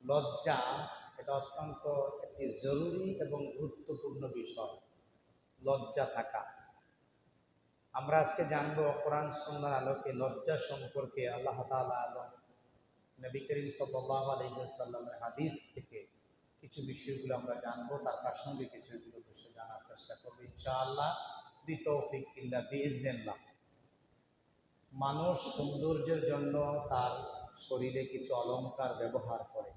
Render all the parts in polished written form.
লজ্জা এটা অত্যন্ত একটি জরুরি এবং গুরুত্বপূর্ণ বিষয়। লজ্জা থাকা, আমরা আজকে জানবো কোরআন সুন্নাহর আলোকে লজ্জা সম্পর্কে। আল্লাহ তাআলা এবং নবী করিম সাল্লাল্লাহু আলাইহি ওয়াসাল্লামের হাদিস থেকে কিছু বিষয়গুলো আমরা জানবো, তার প্রাসঙ্গিক কিছুগুলো বিষয় জানার চেষ্টা করবো ইনশাআল্লাহ, বিতৌফিক ইল্লাহ বিইজনিল্লাহ। মানুষ সৌন্দর্যের জন্য তার শরীরে কিছু অলংকার ব্যবহার করে।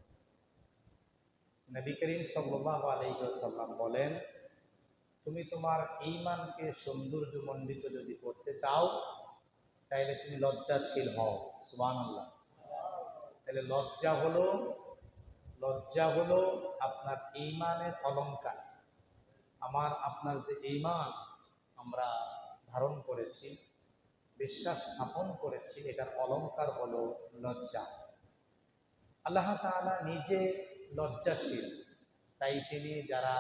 নবী করিম সাল্লাল্লাহু আলাইহি ওয়াসাল্লাম বলেন, তুমি তোমার ঈমানকে সৌন্দর্যমণ্ডিত যদি করতে চাও তাহলে তুমি লজ্জাশীল হও। সুবহানাল্লাহ। তাহলে লজ্জা হলো আপনার ঈমানের অলংকার। আপনার যে ঈমান আমরা ধারণ করেছি, বিশ্বাস স্থাপন করেছি, এটার অলংকার হলো লজ্জা। আল্লাহ তাআলা নিজে লজ্জাশীল, তাই তিনি যারা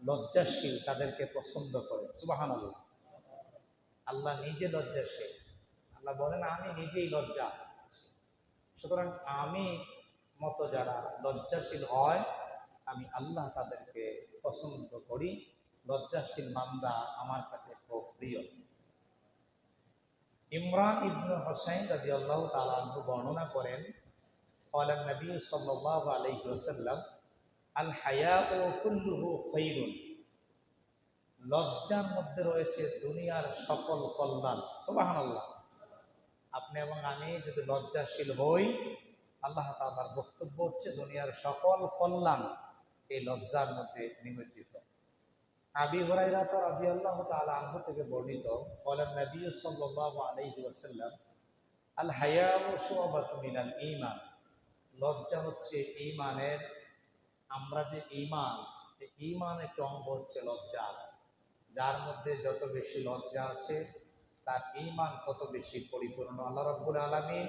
লজ্জাশীল তাদেরকে পছন্দ করেন। সুবহানাল্লাহ। আল্লাহ নিজে লজ্জাশীল। আল্লাহ বলেন আমি নিজেই লজ্জা। সুতরাং আমি মতো যারা লজ্জাশীল হয়, আমি আল্লাহ তাদেরকে পছন্দ করি। লজ্জাশীল বান্দা আমার কাছে খুব প্রিয়। ইমরান ইবনে হুসাইন রাদিয়াল্লাহু তাআলা আনহু বর্ণনা করেন, ক্বালা নবী সাল্লাল্লাহু আলাইহি ওয়াসাল্লাম, আল হায়াউ কুল্লুহু খায়রুন। লজ্জার মধ্যে রয়েছে দুনিয়ার সকল কল্যাণ। সুবহানাল্লাহ। আপনি এবং আমি যদি লজ্জাশীল হই, আল্লাহ তাআলার বক্তব্য হচ্ছে দুনিয়ার সকল কল্যাণ এই লজ্জার মধ্যে নিমজ্জিত। আবি হুরায়রা রাদিয়াল্লাহু তাআলা আনহু থেকে বর্ণিত, ক্বালা নবী সাল্লাল্লাহু আলাইহি ওয়াসাল্লাম, আল হায়াউ শু'বাতুম মিনাল ঈমান। লজ্জা হচ্ছে ঈমানের, আমরা যে ঈমান, এই ঈমানের একটা অঙ্গ হচ্ছে লজ্জা। যার মধ্যে যত বেশি লজ্জা আছে তার ঈমান তত বেশি পরিপূর্ণ। আল্লাহ রাব্বুল আলামিন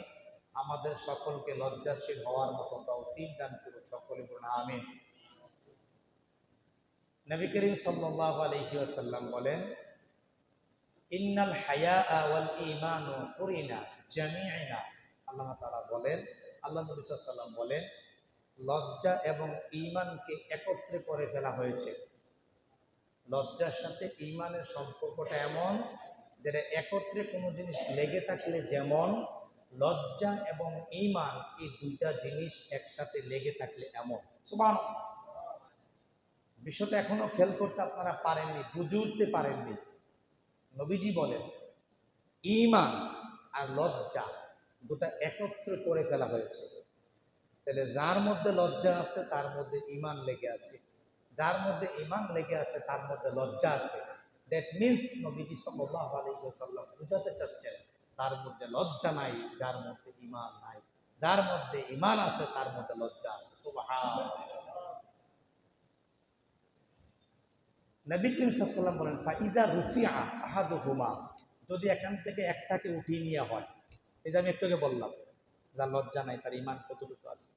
আমাদের সকলকে লজ্জাশীল হওয়ার মতো তৌফিক দান করুন। সকলে বলুন আমিন। নবী করিম সাল্লাল্লাহু আলাইহি ওয়াসাল্লাম বলেন, ইন্নাল হায়া ওয়াল ঈমানু কুরিনা জামিআনা। আল্লাহ তাআলা বলেন, আল্লাহ নবী সাল্লাল্লাহু আলাইহি ওয়াসাল্লাম বলেন, লজ্জা এবং ঈমানকে একত্রে করে ফেলা হয়েছে। লজ্জার সাথে ঈমানের সম্পর্কটা এমন, যেটা একত্রে কোনো জিনিস লেগে থাকলে যেমন, লজ্জা এবং ঈমান এই দুইটা জিনিস একসাথে লেগে থাকলে এমন। সুবহানাল্লাহ। বিষয়টা এখনো খেয়াল করতে আপনারা পারেননি, বুঝে উঠতে পারেননি। নবীজি বলেন ঈমান আর লজ্জা দুটা একত্রে করে ফেলা হয়েছে। তাহলে যার মধ্যে লজ্জা আছে তার মধ্যে ঈমান লেগে আছে, যার মধ্যে ঈমান লেগে আছে তার মধ্যে লজ্জা আছে। দ্যাট মিনস নবীজি সাল্লাল্লাহু আলাইহি ওয়াসাল্লাম বুঝাতে চাচ্ছেন তার মধ্যে লজ্জা নাই যার মধ্যে ঈমান নাই, যার মধ্যে ঈমান আছে তার মধ্যে লজ্জা আছে। সুবহানাল্লাহ। নবী করিম সাল্লাল্লাহু আলাইহি ওয়াসাল্লাম বলেন, ফাইজা রুফিআ আহাদুহুমা। যদি এখান থেকে একটাকে উঠিয়ে নেওয়া হয়, এই যে আমি একটু আগে বললাম যার লজ্জা নাই তার ঈমান কতটুকু আছে,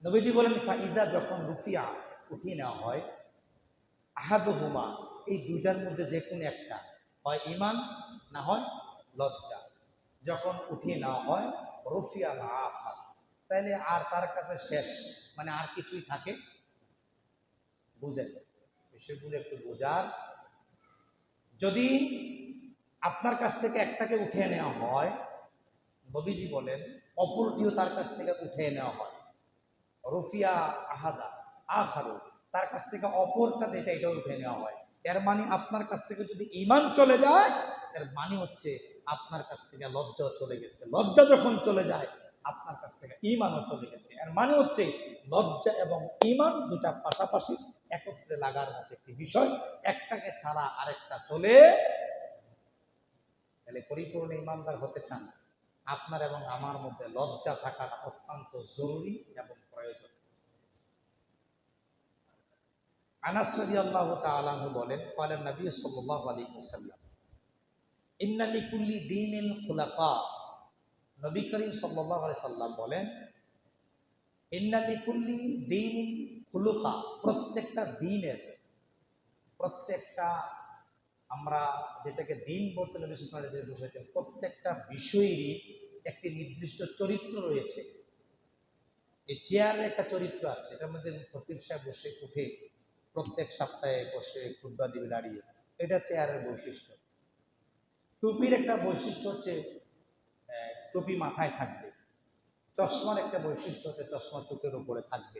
নবীজি বলেন ফাইজা, যখন রুফিয়া উঠিয়ে নেওয়া হয়, আহাদুহুমা এই দুইটার মধ্যে যে কোনো একটা, হয় ঈমান না হয় লজ্জা, যখন উঠিয়ে নেওয়া হয় রুফিয়া না আখার, তাহলে আর তার কাছে শেষ, মানে আর কিছুই থাকে। বুঝেন বিষয়গুলো একটু বোঝার। যদি আপনার কাছ থেকে একটাকে উঠিয়ে নেওয়া হয়, নবীজি বলেন অপরটিও তার কাছ থেকে উঠিয়ে নেওয়া হয়। রুফিয়া আহাদা আখারু, তার কাছ থেকে অপরটা যেটা এটাও উঠে নেওয়া হয়। এর মানে আপনার কাছ থেকে যদি ঈমান চলে যায়, এর মানে হচ্ছে আপনার কাছ থেকে লজ্জাও চলে গেছে। লজ্জা যখন চলে যায় আপনার কাছ থেকে ঈমানও চলে গেছে। এর মানে হচ্ছে লজ্জা এবং ঈমান দুটা পাশাপাশি একত্রে লাগার মতো একটি বিষয়, একটাকে ছাড়া আরেকটা চলে। তাহলে পরিপূর্ণ ঈমানদার হতে চান, আপনার এবং আমার মধ্যে লজ্জা থাকাটা অত্যন্ত জরুরি এবং প্রয়োজন। আনাস রাদিয়াল্লাহু তাআলা আনহু বলেন, ক্বালা নবী সাল্লাল্লাহু আলাইহি ওয়াসাল্লাম, ইন্না লিকুল্লি দীনিন খুলাফা। নবী করিম সাল্লাল্লাহু আলাইহি সাল্লাম বলেন, ইন্না লিকুল্লি দীনিন খুলুকা। প্রত্যেকটা দ্বীনের, প্রত্যেকটা, আমরা যেটাকে দ্বীন বলতে নবী সাল্লাল্লাহু আলাইহি ওয়াসাল্লাম বুঝাচ্ছেন, প্রত্যেকটা বিষয়েরই একটি নির্দিষ্ট চরিত্র রয়েছে। এই চেয়ারের একটা চরিত্র আছে, এটার মধ্যে খতিব সাহেব বসে উঠে প্রত্যেক সপ্তাহে বসে খুতবা দিবে দাঁড়িয়ে, এটা চেয়ারের বৈশিষ্ট্য। টুপির একটা বৈশিষ্ট্য হচ্ছে টুপি মাথায় থাকবে, চশমার একটা বৈশিষ্ট্য হচ্ছে চশমা চোখের উপরে থাকবে।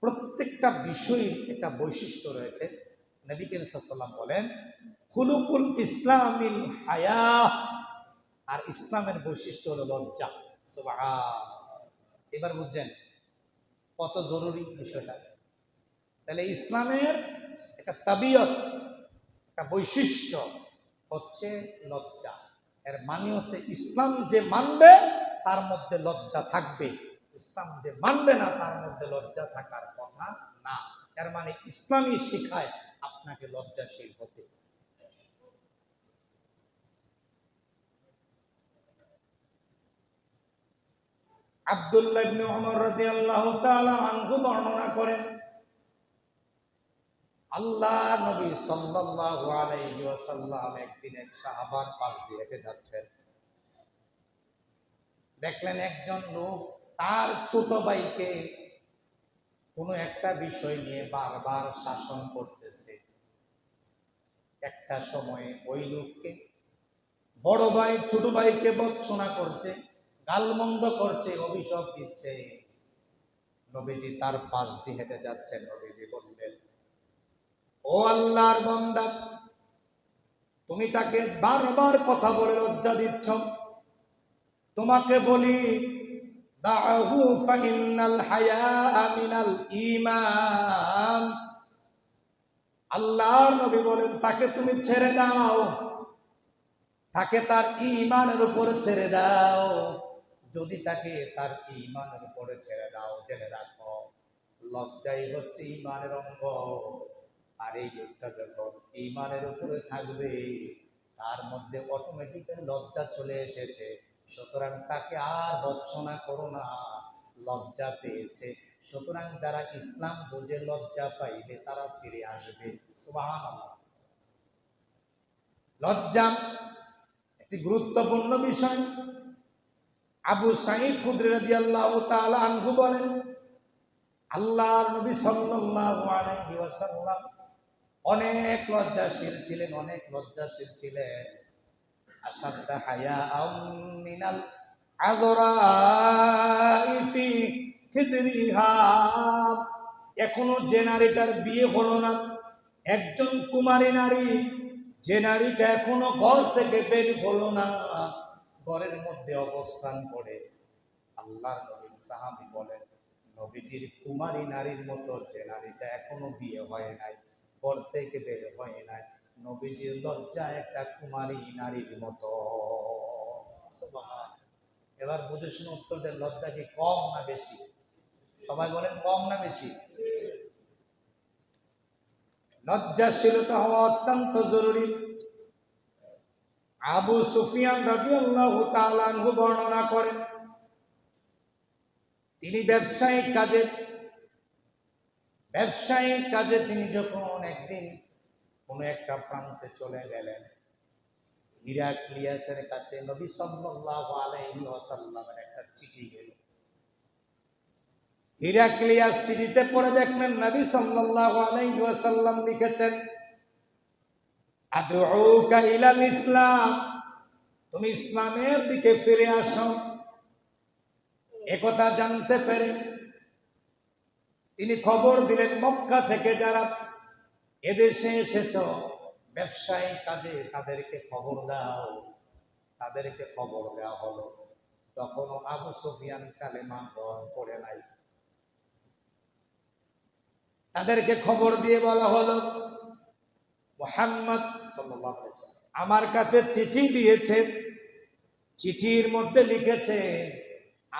প্রত্যেকটা বিষয়ের একটা বৈশিষ্ট্য রয়েছে। নবী করিম সাল্লাল্লাহু আলাইহি ওয়াসাল্লাম বলেন খুলুকুল ইসলামিল হায়া, আর ইসলামের বৈশিষ্ট্য হলো লজ্জা। সুবহান, এবার বুঝছেন কত জরুরি বিষয়টা। তাহলে ইসলামের একটা তাবিয়ত, একটা বৈশিষ্ট্য হচ্ছে লজ্জা। এর মানে হচ্ছে ইসলাম যে মানবে তার মধ্যে লজ্জা থাকবে, ইসলাম যে মানবে না তার মধ্যে লজ্জা থাকার কথা না। এর মানে ইসলামই শিখায় আপনাকে লজ্জাশীল হতে। আব্দুল্লাহ ইবনে ওমর রাদিয়াল্লাহু তাআলা আনহু বর্ণনা করেন, আল্লাহ নবী সাল্লাল্লাহু আলাইহি ওয়াসাল্লাম একদিন এক সাহাবার পাশ দিয়ে হেঁটে যাচ্ছেন। দেখলেন একজন লোক তার ছোট ভাইকে কোনো একটা বিষয় নিয়ে বারবার শাসন করতেছে। একটা সময়ে ওই লোককে বড় ভাই ছোট ভাইকে ভর্ৎসনা করছে, গালমন্দ করছে, অভিশাপ দিচ্ছে। নবীজি তার পাশ দিয়ে হেঁটে যাচ্ছেন। নবীজি বললেন, ও আল্লাহর বান্দা, তুমি তাকে বারবার কথা বলে লজ্জা দিচ্ছ। তোমাকে বলি দাহু ফাইন্নাল হায়া মিনাল ঈমান। আল্লাহর নবী বলেন তাকে তুমি ছেড়ে দাও, তাকে তার ঈমানের উপর ছেড়ে দাও। যদি তাকে তার ঈমানের উপরে ছেড়ে দাও, জেনে রাখো লজ্জাই হচ্ছে ঈমানের অঙ্গ। আর এই লোকটা যখন ঈমানের উপরে থাকবে তার মধ্যে অটোমেটিক্যালি লজ্জা চলে এসেছে, সুতরাং তাকে আর ভর্ৎসনা করো না, লজ্জা পেয়েছে। সুতরাং যারা ইসলাম বুঝে লজ্জা পাইবে তারা ফিরে আসবে। সুবহানাল্লাহ। লজ্জা একটি গুরুত্বপূর্ণ বিষয়। আবু সাঈদ খুদরি রাদিয়াল্লাহু তাআলা আনহু বলেন, আল্লাহর নবী সাল্লাল্লাহু আলাইহি ওয়াসাল্লাম অনেক লজ্জাশীল ছিলেন, অনেক লজ্জাশীল ছিলেন। আসাদ্দা হায়াআম মিনাল আযরাই ফি খিদরিহা। এখনো যে নারীটার বিয়ে হলো না, একজন কুমারী নারী, যে নারীটা এখনো ঘর থেকে বের হলো না, ঘরের মধ্যে অবস্থান করে, আল্লাহর নবীর সাহাবী বলেন নবীজির কুমারী নারীর মতো যে নারীটা এখনো বিয়ে হয় নাই, ঘর থেকে বের হয় নাই, নবীজির লজ্জা একটা কুমারী নারীর মতো। এবার বুঝে শুনে উত্তর দেন, লজ্জা কি কম না বেশি? সবাই বলেন কম না বেশি? লজ্জাশীলতা হওয়া অত্যন্ত জরুরি। আবু সুফিয়ান রাদিয়াল্লাহু তাআলা আনহু বর্ণনা করেন, তিনি ব্যবসায়িক কাজে তিনি যখন একদিন কোনো একটা প্রান্তে চলে গেলেন, হিরাক্লিয়াসের কাছে নবী সাল্লাল্লাহু আলাইহি ওয়াসাল্লামের একটা চিঠি গেল। হিরাক্লিয়াস চিঠিতে পড়ে দেখলেন নবী সাল্লাল্লাহু আলাইহি ওয়াসাল্লাম লিখেছেন, আদউকা ইলাল ইসলাম, তুমি ইসলামের দিকে ফিরে আসো। একথা জানতে পেরে তিনি খবর দিলেন, মক্কা থেকে যারা এদেশে এসেছ ব্যবসায়ী কাজে তাদেরকে খবর দাও। তাদেরকে খবর দেওয়া হলো। তখনও আবু সুফিয়ান কালেমা গ্রহণ করে নাই। তাদেরকে খবর দিয়ে বলা হলো, মুহাম্মদ সাল্লাল্লাহু আলাইহি ওয়াসাল্লাম আমার কাছে চিঠি দিয়েছে, চিঠির মধ্যে লিখেছে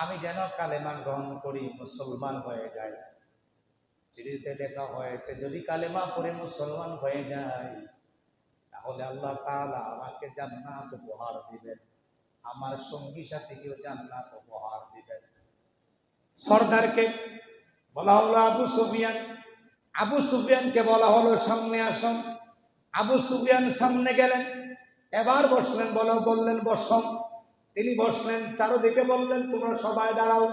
আমি যেন কালেমা গ্রহণ করি, মুসলমান হয়ে যাই। চিঠিতে লেখা হয়েছে যদি কালেমা পড়ে মুসলমান হয়ে যায় তাহলে আল্লাহ তাআলা আমাকে জান্নাত উপহার দিবেন, আমার সঙ্গী সাথীকেও জান্নাত উপহার দিবেন। সরদারকে বলা হলো আবু সুফিয়ানকে বলা হলো সামনে আসুন। আবু সুফিয়ান সামনে গেলেন, এবার বসলেন, বললেন বসুন। তিনি বসলেন, চারদিকে বললেন তোমরা সবাই দাঁড়াও।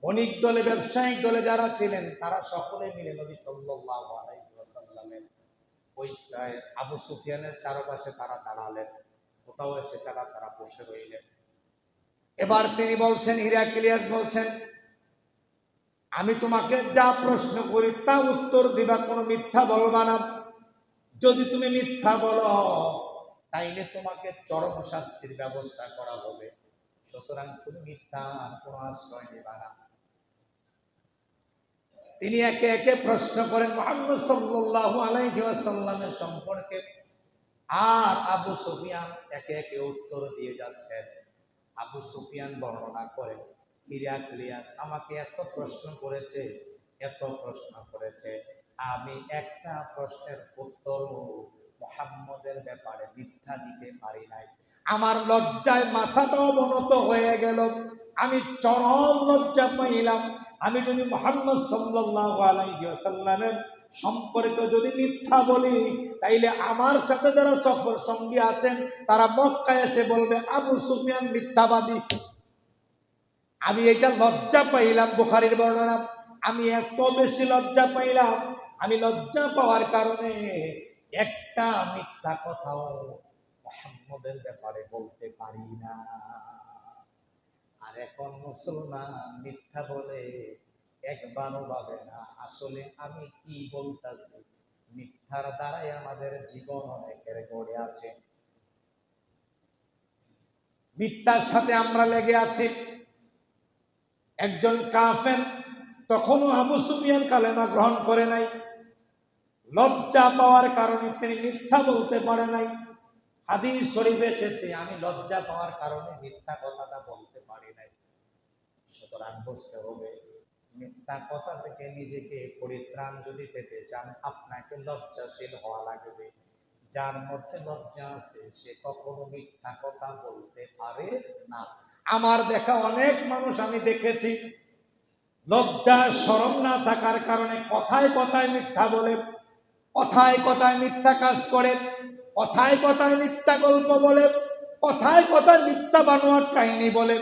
বণিক দলে ব্যবসায়িক দলে যারা ছিলেন তারা সকলে মিলে নবী সাল্লাল্লাহু আলাইহি ওয়াসাল্লামের ওই আবু সুফিয়ানের চারপাশে তারা দাঁড়ালেন, কোথাও এসে ছাড়া তারা বসে রইলেন। এবার তিনি বলছেন, হিরাক্লিয়াস বলছেন, আমি তোমাকে যা প্রশ্ন করি তা উত্তর দিবা, কোনো মিথ্যা বলবা না। যদি তুমি মিথ্যা বলো তাইলে তোমাকে চরম শাস্তির ব্যবস্থা করা হবে, সুতরাং তুমি মিথ্যার কোনো আশ্রয় নেবা না। তিনি একে একে প্রশ্ন করেন মুহাম্মদ সাল্লাল্লাহু আলাইহি ওয়াসাল্লামের সম্পর্কে, আর আবু সুফিয়ান একে একে উত্তর দিয়ে যাচ্ছেন। আবু সুফিয়ান বর্ণনা করেন, হিরাক্লিয়াস আমাকে এত প্রশ্ন করেছে, এত প্রশ্ন করেছে, আমি একটা প্রশ্নের উত্তর মুহাম্মদের ব্যাপারে মিথ্যা দিতে পারি নাই। আমার লজ্জায় মাথাটা অবনত হয়ে গেল, আমি চরম লজ্জা পাইলাম। আমি যদি মুহাম্মদ সাল্লাল্লাহু আলাইহি ওয়াসাল্লামের সম্পর্কে যদি মিথ্যা বলি, তাইলে আমার সাথে যারা সফর সঙ্গী আছেন তারা মক্কায় এসে বলবে আবু সুফিয়ান মিথ্যাবাদী। আমি এটা লজ্জা পাইলাম, বুখারীর বর্ণনা। আমি এত বেশি লজ্জা পাইলাম, আমি লজ্জা পাওয়ার কারণে একটা মিথ্যা কথাও মুহাম্মদের ব্যাপারে বলতে পারি না। আর এখন মুসলমান মিথ্যা বলে একবারও ভাবে না আসলে আমি কি বলতেছি। মিথ্যার দ্বারাই আমাদের জীবন অনেকের গড়ে আছে, মিথ্যার সাথে আমরা লেগে আছি। একজন কাফের তখনও আবু সুফিয়ান কালেমা গ্রহণ করে নাই, লজ্জা পাওয়ার কারণে তিনি মিথ্যা বলতে পারে নাই। হাদিস শরীফে এসেছে আমি লজ্জা পাওয়ার কারণে মিথ্যা কথাটা বলতে পারি নাই। সুতরাং বুঝতে হবে, মিথ্যা কথা থেকে নিজেকে পরিত্রাণ যদি পেতে চান আপনাকে লজ্জাশীল হওয়া লাগবে। যার মধ্যে লজ্জা আছে সে কখনো মিথ্যা কথা বলতে পারে না। আমার দেখা অনেক মানুষ আমি দেখেছি লজ্জা শরম না থাকার কারণে কথায় কথায় মিথ্যা বলে, কথায় কথায় মিথ্যা কাজ করে, কথায় কথায় মিথ্যা গল্প বলে, কথায় কথায় মিথ্যা বানোয়ার কাহিনী বলে।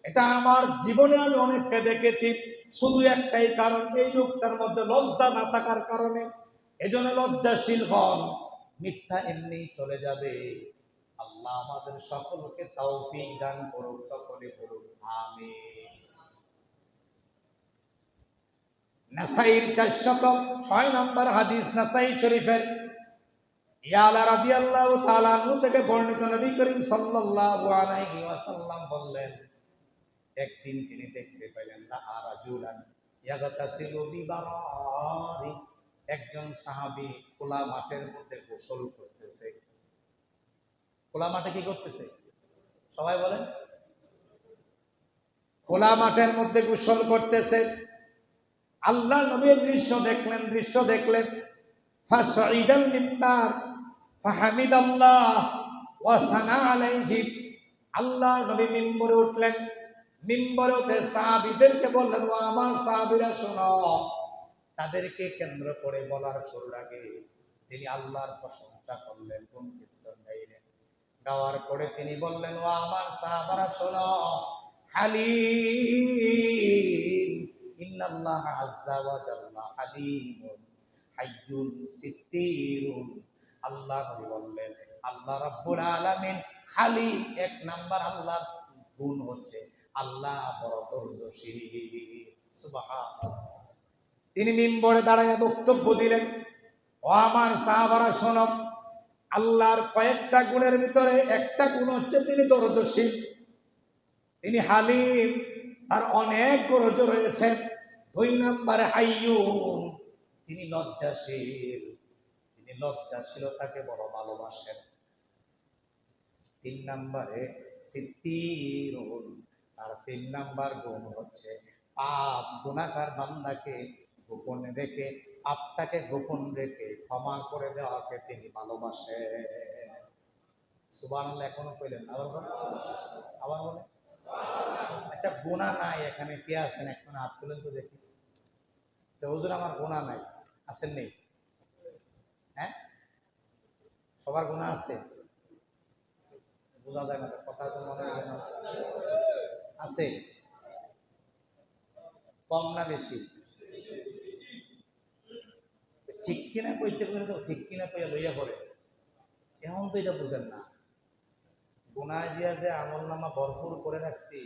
এটা আমার জীবনে আমি অনেককে দেখেছি। শুধু একটাই কারণ, এই লোকটার মধ্যে লজ্জা না থাকার কারণে। এজন্য লজ্জাশীল হন, মিথ্যা এমনি চলে যাবে। আল্লাহ আমাদের সকলকে তৌফিক দান করুক, সকলে বলুন আমিন। নাসাইর 406 নম্বর হাদিস, নাসাই শরীফের ইয়ালা রাদিয়াল্লাহু তাআলা আনহু থেকে বর্ণিত, নবী করিম সাল্লাল্লাহু আলাইহি ওয়াসাল্লাম বললেন, একদিন তিনি দেখতে পেলেন রাজুলান ইয়াগতাসিলু বিবারি, একজন সাহাবী খোলা মাঠের মধ্যে গোসল করতেছে। খোলা মাঠে কি করতেছে? সবাই বলেন। খোলা মাঠের মধ্যে গোসল করতেছে। আল্লাহ নবী দৃশ্য দেখলেন ফাসাইদাল মিম্বার ফাহামিদাল্লাহ ওয়া সানা আলাইহি। আল্লাহ নবী মিম্বরে উঠলেন, মিম্বরে উঠে সাহাবীদেরকে বললেন, ও আমার সাহাবীরা শোনো। তাদেরকে কেন্দ্র করে বলার শুরুর আগে তিনি আল্লাহর প্রশংসা করলেন, গুণ কীর্তন গাইলেন। গাওয়ার পরে তিনি বললেন, ও আমার সাহাবারা শোনো, হালিম ইন্নাল্লাহ আযজা ওয়া জাল্লা হালিমুন হাইয়ুন সিত্তিরুন। আল্লাহ নবী বললেন, আল্লাহ রাব্বুল আলামিন হালিম, এক নাম্বার আল্লাহর গুণ হচ্ছে আল্লাহ বড় ধৈর্যশীল। সুবহানাল্লাহ। তিনি মিম্বরে দাঁড়ায় বক্তব্য দিলেন, ও আমার সাহাবারা শোনো, আল্লাহর কয়েকটা গুণের ভিতরে একটা গুণ হচ্ছে তিনি ধৈর্যশীল, তিনি হালিম, তার অনেক গুণ রয়েছে। 2 নম্বরে হাইয়ুন, তিনি লজ্জাশীল, তিনি লজ্জাশীলতাকে বড় ভালোবাসেন। 3 নম্বরে সিত্তিরুন, তার 3 নাম্বার গুণ হচ্ছে পাপ গুনাহগার বান্দাকে গোপন রেখে, পাপটাকে গোপন রেখে ক্ষমা করে দেওয়াকে তিনি ভালোবাসেন। সুবহানাল্লাহ। এখনো কইলেন? আবার বলে। আচ্ছা, গুনাহ নাই এখানে কে আছেন? একটু হাত তুলেন তো দেখি। তো হুজুর আমার গুনাহ নাই, আছেন নেই? হ্যাঁ, সবার গুনাহ আছে? বোঝা যায় না, কথা তো মনে হয় যেন আছে। কম না বেশি? ঠিক কিনা কইতে পারে তো ঠিক কিনা কইয়া লইয়া পড়ে। এখন তো এটা বুঝেন না, গুনায় দিয়া যে আমল নামা ভরপুর করে রাখছি,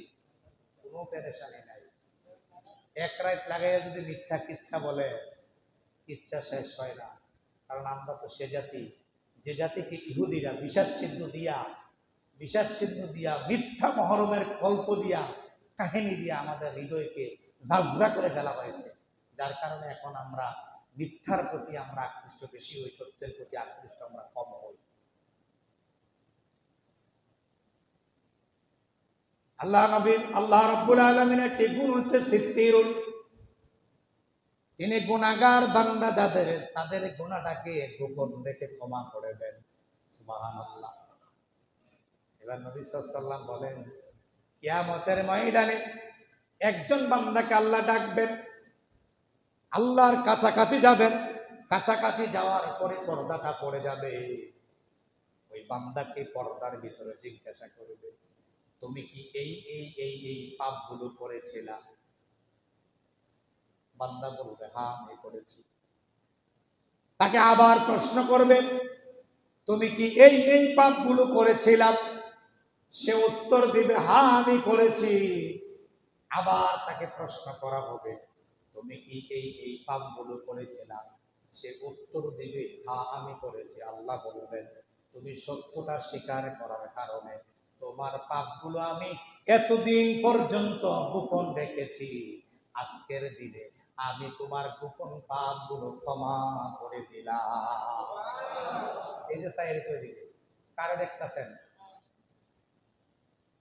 কোনো পেরেশানি নাই। এক রাত লাগাইয়া যদি মিথ্যা কিচ্ছা বলে, কিচ্ছা শেষ হয় না। কারণ আমরা তো সে জাতি, যে জাতিকে ইহুদিরা বিশ্বাস চিহ্ন দিয়া মিথ্যা মহরমের কল্প দিয়া কাহিনী দিয়া আমাদের হৃদয়কে ঝাঁঝরা করে ফেলা হয়েছে। যার কারণে এখন আমরা মিথ্যার প্রতি আমরা আকৃষ্ট বেশি হই, সত্যের প্রতি আকৃষ্ট আমরা কম হই। আল্লাহ রাব্বুল আলামিনের একটি গুণ হচ্ছে সিত্তিরুন। তিনি গুনাহগার বান্দা যাদের, তাদের গুনাহটাকে গোপন রেখে ক্ষমা করে দেন। সুবহানাল্লাহ। এবার নবী সাল্লাল্লাহু আলাইহি ওয়াসাল্লাম বলেন, কিয়ামতের ময়দানে একজন বান্দাকে আল্লাহ ডাকবেন, আল্লাহর কাছাকাছি যাবেন, কাছাকাছি যাওয়ার পরে পর্দাটা পড়ে যাবে। ওই বান্দাকে পর্দার ভিতরে জিজ্ঞাসা করবে, তুমি কি এই এই এই এই পাপগুলো করেছিলা? বান্দা বলবে, হ্যাঁ আমি করেছি। তাকে আবার প্রশ্ন করবে, তুমি কি এই এই পাপগুলো করেছিলাম? সে উত্তর দিবে, হ্যাঁ আমি করেছি। আবার তাকে প্রশ্ন করা হবে, তুমি কি এই এই পাপগুলো করেছিলা? সে উত্তর দিবে, হ্যাঁ আমি করেছি। আল্লাহ বলবেন, তুমি সত্যটা স্বীকার করার কারণে তোমার পাপগুলো আমি এতদিন পর্যন্ত গোপন রেখেছি, আজকের দিনে আমি তোমার গোপন পাপগুলো ক্ষমা করে দিলাম। এই যে সাইরে দিকে কারে দেখতেছেন?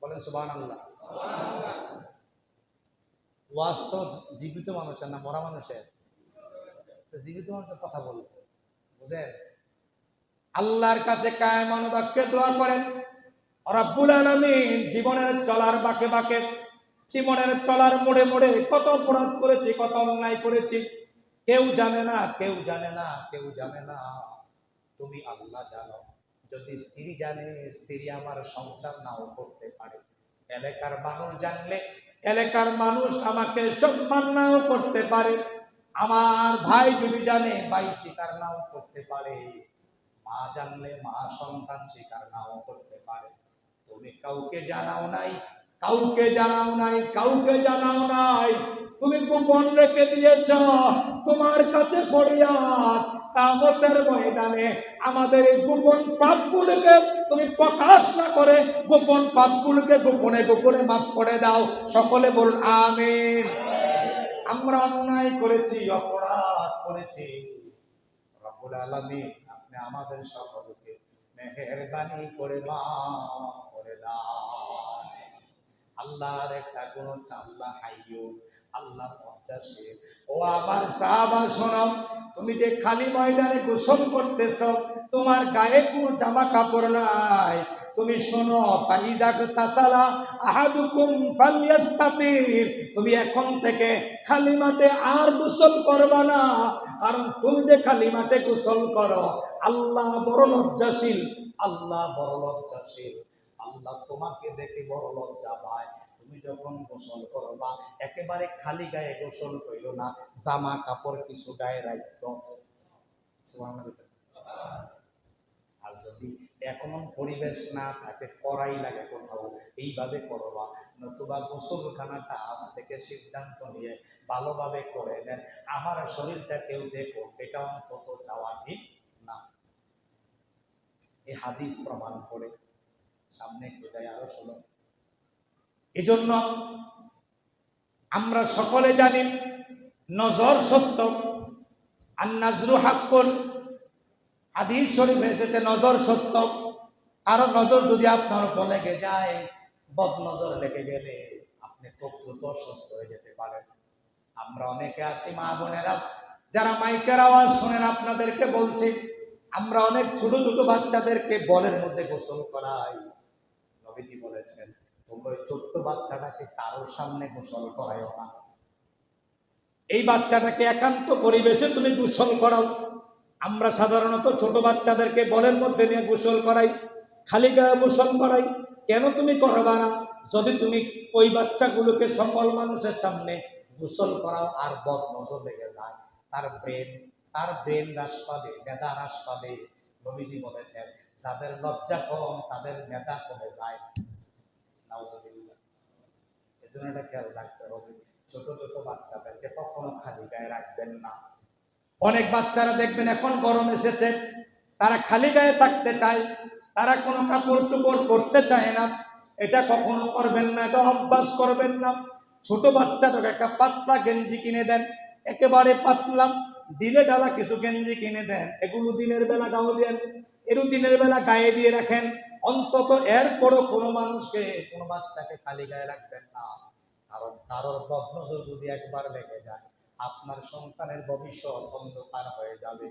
বলেন সুবহানাল্লাহ। ওয়াজ তো জীবিত মানুষের না মরা মানুষের? জীবিত মানুষের কথা বলবো, বুঝেন? আল্লাহর কাছে কায়মান বাক্যে দোয়া করেন, রব্বুল আলামিন জীবনের চলার বাঁকে বাঁকে, জীবনের চলার মোড়ে মোড়ে কত অপরাধ করেছি, কত অন্যায় করেছি, কেউ জানে না, কেউ জানে না, কেউ জানে না, তুমি আল্লাহ জানো। যদি স্ত্রী জানে, স্ত্রী আমার সংসার নাও করতে পারে। এলাকার মানুষ জানলে এলাকার মানুষ আমাকে সম্মান নাও করতে পারে। আমার ভাই যদি জানে, ভাই স্বীকার নাও করতে পারে। মা জানলে মা সন্তান স্বীকার নাও করতে পারে। তুমি কাউকে জানাও নাই, কাউকে জানাও নাই, কাউকে জানাও নাই, তুমি গোপন রেখে দিয়েছ। তোমার কাছে ফরিয়াদ, কিয়ামতের ময়দানে আমাদের এই গোপন পাপগুলোকে তুমি প্রকাশ না করে গোপন পাপগুলোকে গোপনে গোপনে মাফ করে দাও। সকলে বলুন আমিন। আমরা অন্যায় করেছি, অপরাধ করেছি, রব্বুল আলামিন আপনি আমাদের সকলকে মেহেরবানি করে মাফ করে দাও। আল্লাহর একটা গুণ হচ্ছে আল্লাহ হাইয়্যুন, আল্লাহ পঞ্চাশীল। ও আমার সাহাবা শোনো, তুমি যে খালি ময়দানে গোসল করতেছ, তোমার গায়ে কোনো জামা কাপড় নাই, তুমি শোনো, ফাইজা তাসালা আহাদুকুম ফালইয়াস্তাতির, তুমি এখন থেকে খালি মাঠে আর গোসল করবা না। কারণ তুমি যে খালি মাঠে গোসল করো, আল্লাহ বড় লজ্জাশীল, আল্লাহ বড় লজ্জাশীল। আল্লাহ তোমাকে দেখে বড় লজ্জা পায়। তুমি যখন গোসল করবা একেবারে খালি গায়ে গোসল করিও না, জামা কাপড় কিছু গায়ে রাখো। আর যদি এমন পরিবেশ না থাকে, করাই লাগে কোথাও, এইভাবে করবা। নতুবা গোসলখানাটা আজ থেকে সিদ্ধান্ত নিয়ে ভালোভাবে করে নেন, আমার শরীরটা কেউ দেখো, এটা অন্তত চাওয়া ঠিক না। এই হাদিস প্রমাণ করে। সামনে একটু যাই, আরো শোনো। এজন্য আমরা সকলে জানি নজর সত্য, আর নাজরু হাক্কুন। হাদিস শরীফে এসেছে নজর সত্য। কারণ নজর যদি আপনার উপর লেগে যায়, বদ নজর লেগে গেলে আপনি খুব দ্রুত অসুস্থ হয়ে যেতে পারেন। আমরা অনেকে আছি মা বোনেরা যারা মাইকের আওয়াজ শোনেন, আপনাদেরকে বলছি, আমরা অনেক ছোট ছোট বাচ্চাদেরকে বলের মধ্যে গোসল করাই। নবীজি বলেছেন, তোমরা ওই ছোট্ট বাচ্চাটাকে কারোর সামনে গোসল করাইও না। এই বাচ্চাটাকে একান্ত পরিবেশে তুমি গোসল করাও। আমরা সাধারণত ছোট বাচ্চাদেরকে বলের মধ্যে নিয়ে গোসল করাই, খালি গায়ে গোসল করাই। কেন তুমি করবা না? যদি তুমি ওই বাচ্চাগুলোকে সকল মানুষের সামনে গোসল করাও আর বদ নজর লেগে যায়, তার ব্রেন হ্রাস পাবে, মেধা হ্রাস পাবে। নবীজি বলেছেন যাদের লজ্জা কম তাদের মেধা কমে যায়। নাউজুবিল্লাহ। এজন্য এটা খেয়াল রাখতে হবে, ছোট ছোট বাচ্চাদেরকে কখনো খালি গায়ে রাখবেন না। অনেক বাচ্চারা দেখবেন এখন গরম এসেছে, তারা খালি গায়ে থাকতে চায়, তারা কোনো কাপড় চোপড় পরতে চায় না। এটা কখনো করবেন না, এটা অভ্যাস করবেন না। ছোট বাচ্চাটাকে একটা পাতলা গেঞ্জি কিনে দেন, একেবারে পাতলা দিলে ডালা কিছু গেঞ্জি কিনে দেন, এগুলো দিনের বেলা গাও দেন, এরও দিনের বেলা গায়ে দিয়ে রাখেন। অন্তত এরপরও কোনো মানুষকে, কোনো বাচ্চাকে খালি গায়ে রাখবেন না। কারণ কারোর বদনজর যদি একবার লেগে যায়, আপনার সন্তানের ভবিষ্যৎ অন্ধকার হয়ে যাবে।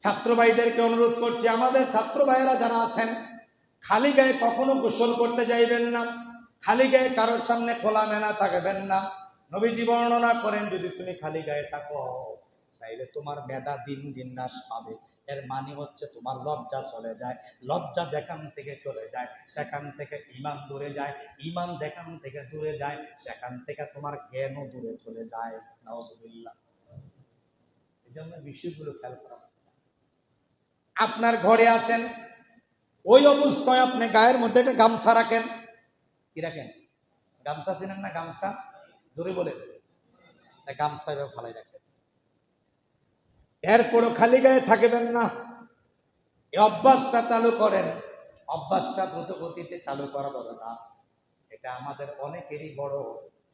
ছাত্র ভাইদেরকে অনুরোধ করছি, আমাদের ছাত্র ভাইয়েরা যারা আছেন, খালি গায়ে কখনো গোসল করতে যাইবেন না, খালি গায়ে কারোর সামনে খোলামেলা থাকবেন না। নবীজি বর্ণনা করেন যদি তুমি খালি গায়ে থাকো তাইলে তোমার মেধা দিন দিন হ্রাস পাবে। এর মানে হচ্ছে তোমার লজ্জা চলে যায়, লজ্জা যেখান থেকে চলে যায় সেখান থেকে ঈমান দূরে যায়, ঈমান যেখান থেকে দূরে যায় সেখান থেকে তোমার জ্ঞানও দূরে চলে যায়। নাউজুবিল্লাহ। এই জন্য বিষয়গুলো খেয়াল করা। আপনার ঘরে আছেন, ওই অবস্থায় আপনি গায়ের মধ্যে একটা গামছা রাখেন। কি রাখেন? গামছা চিনেন না? গামছা জোরে বলেন। গামছা এভাবে ফালাই রাখেন, এরপরও খালি গায়ে থাকবেন না। এই অভ্যাসটা চালু করেন, অভ্যাসটা দ্রুত গতিতে চালু করা দরকার। এটা আমাদের অনেকেরই বড়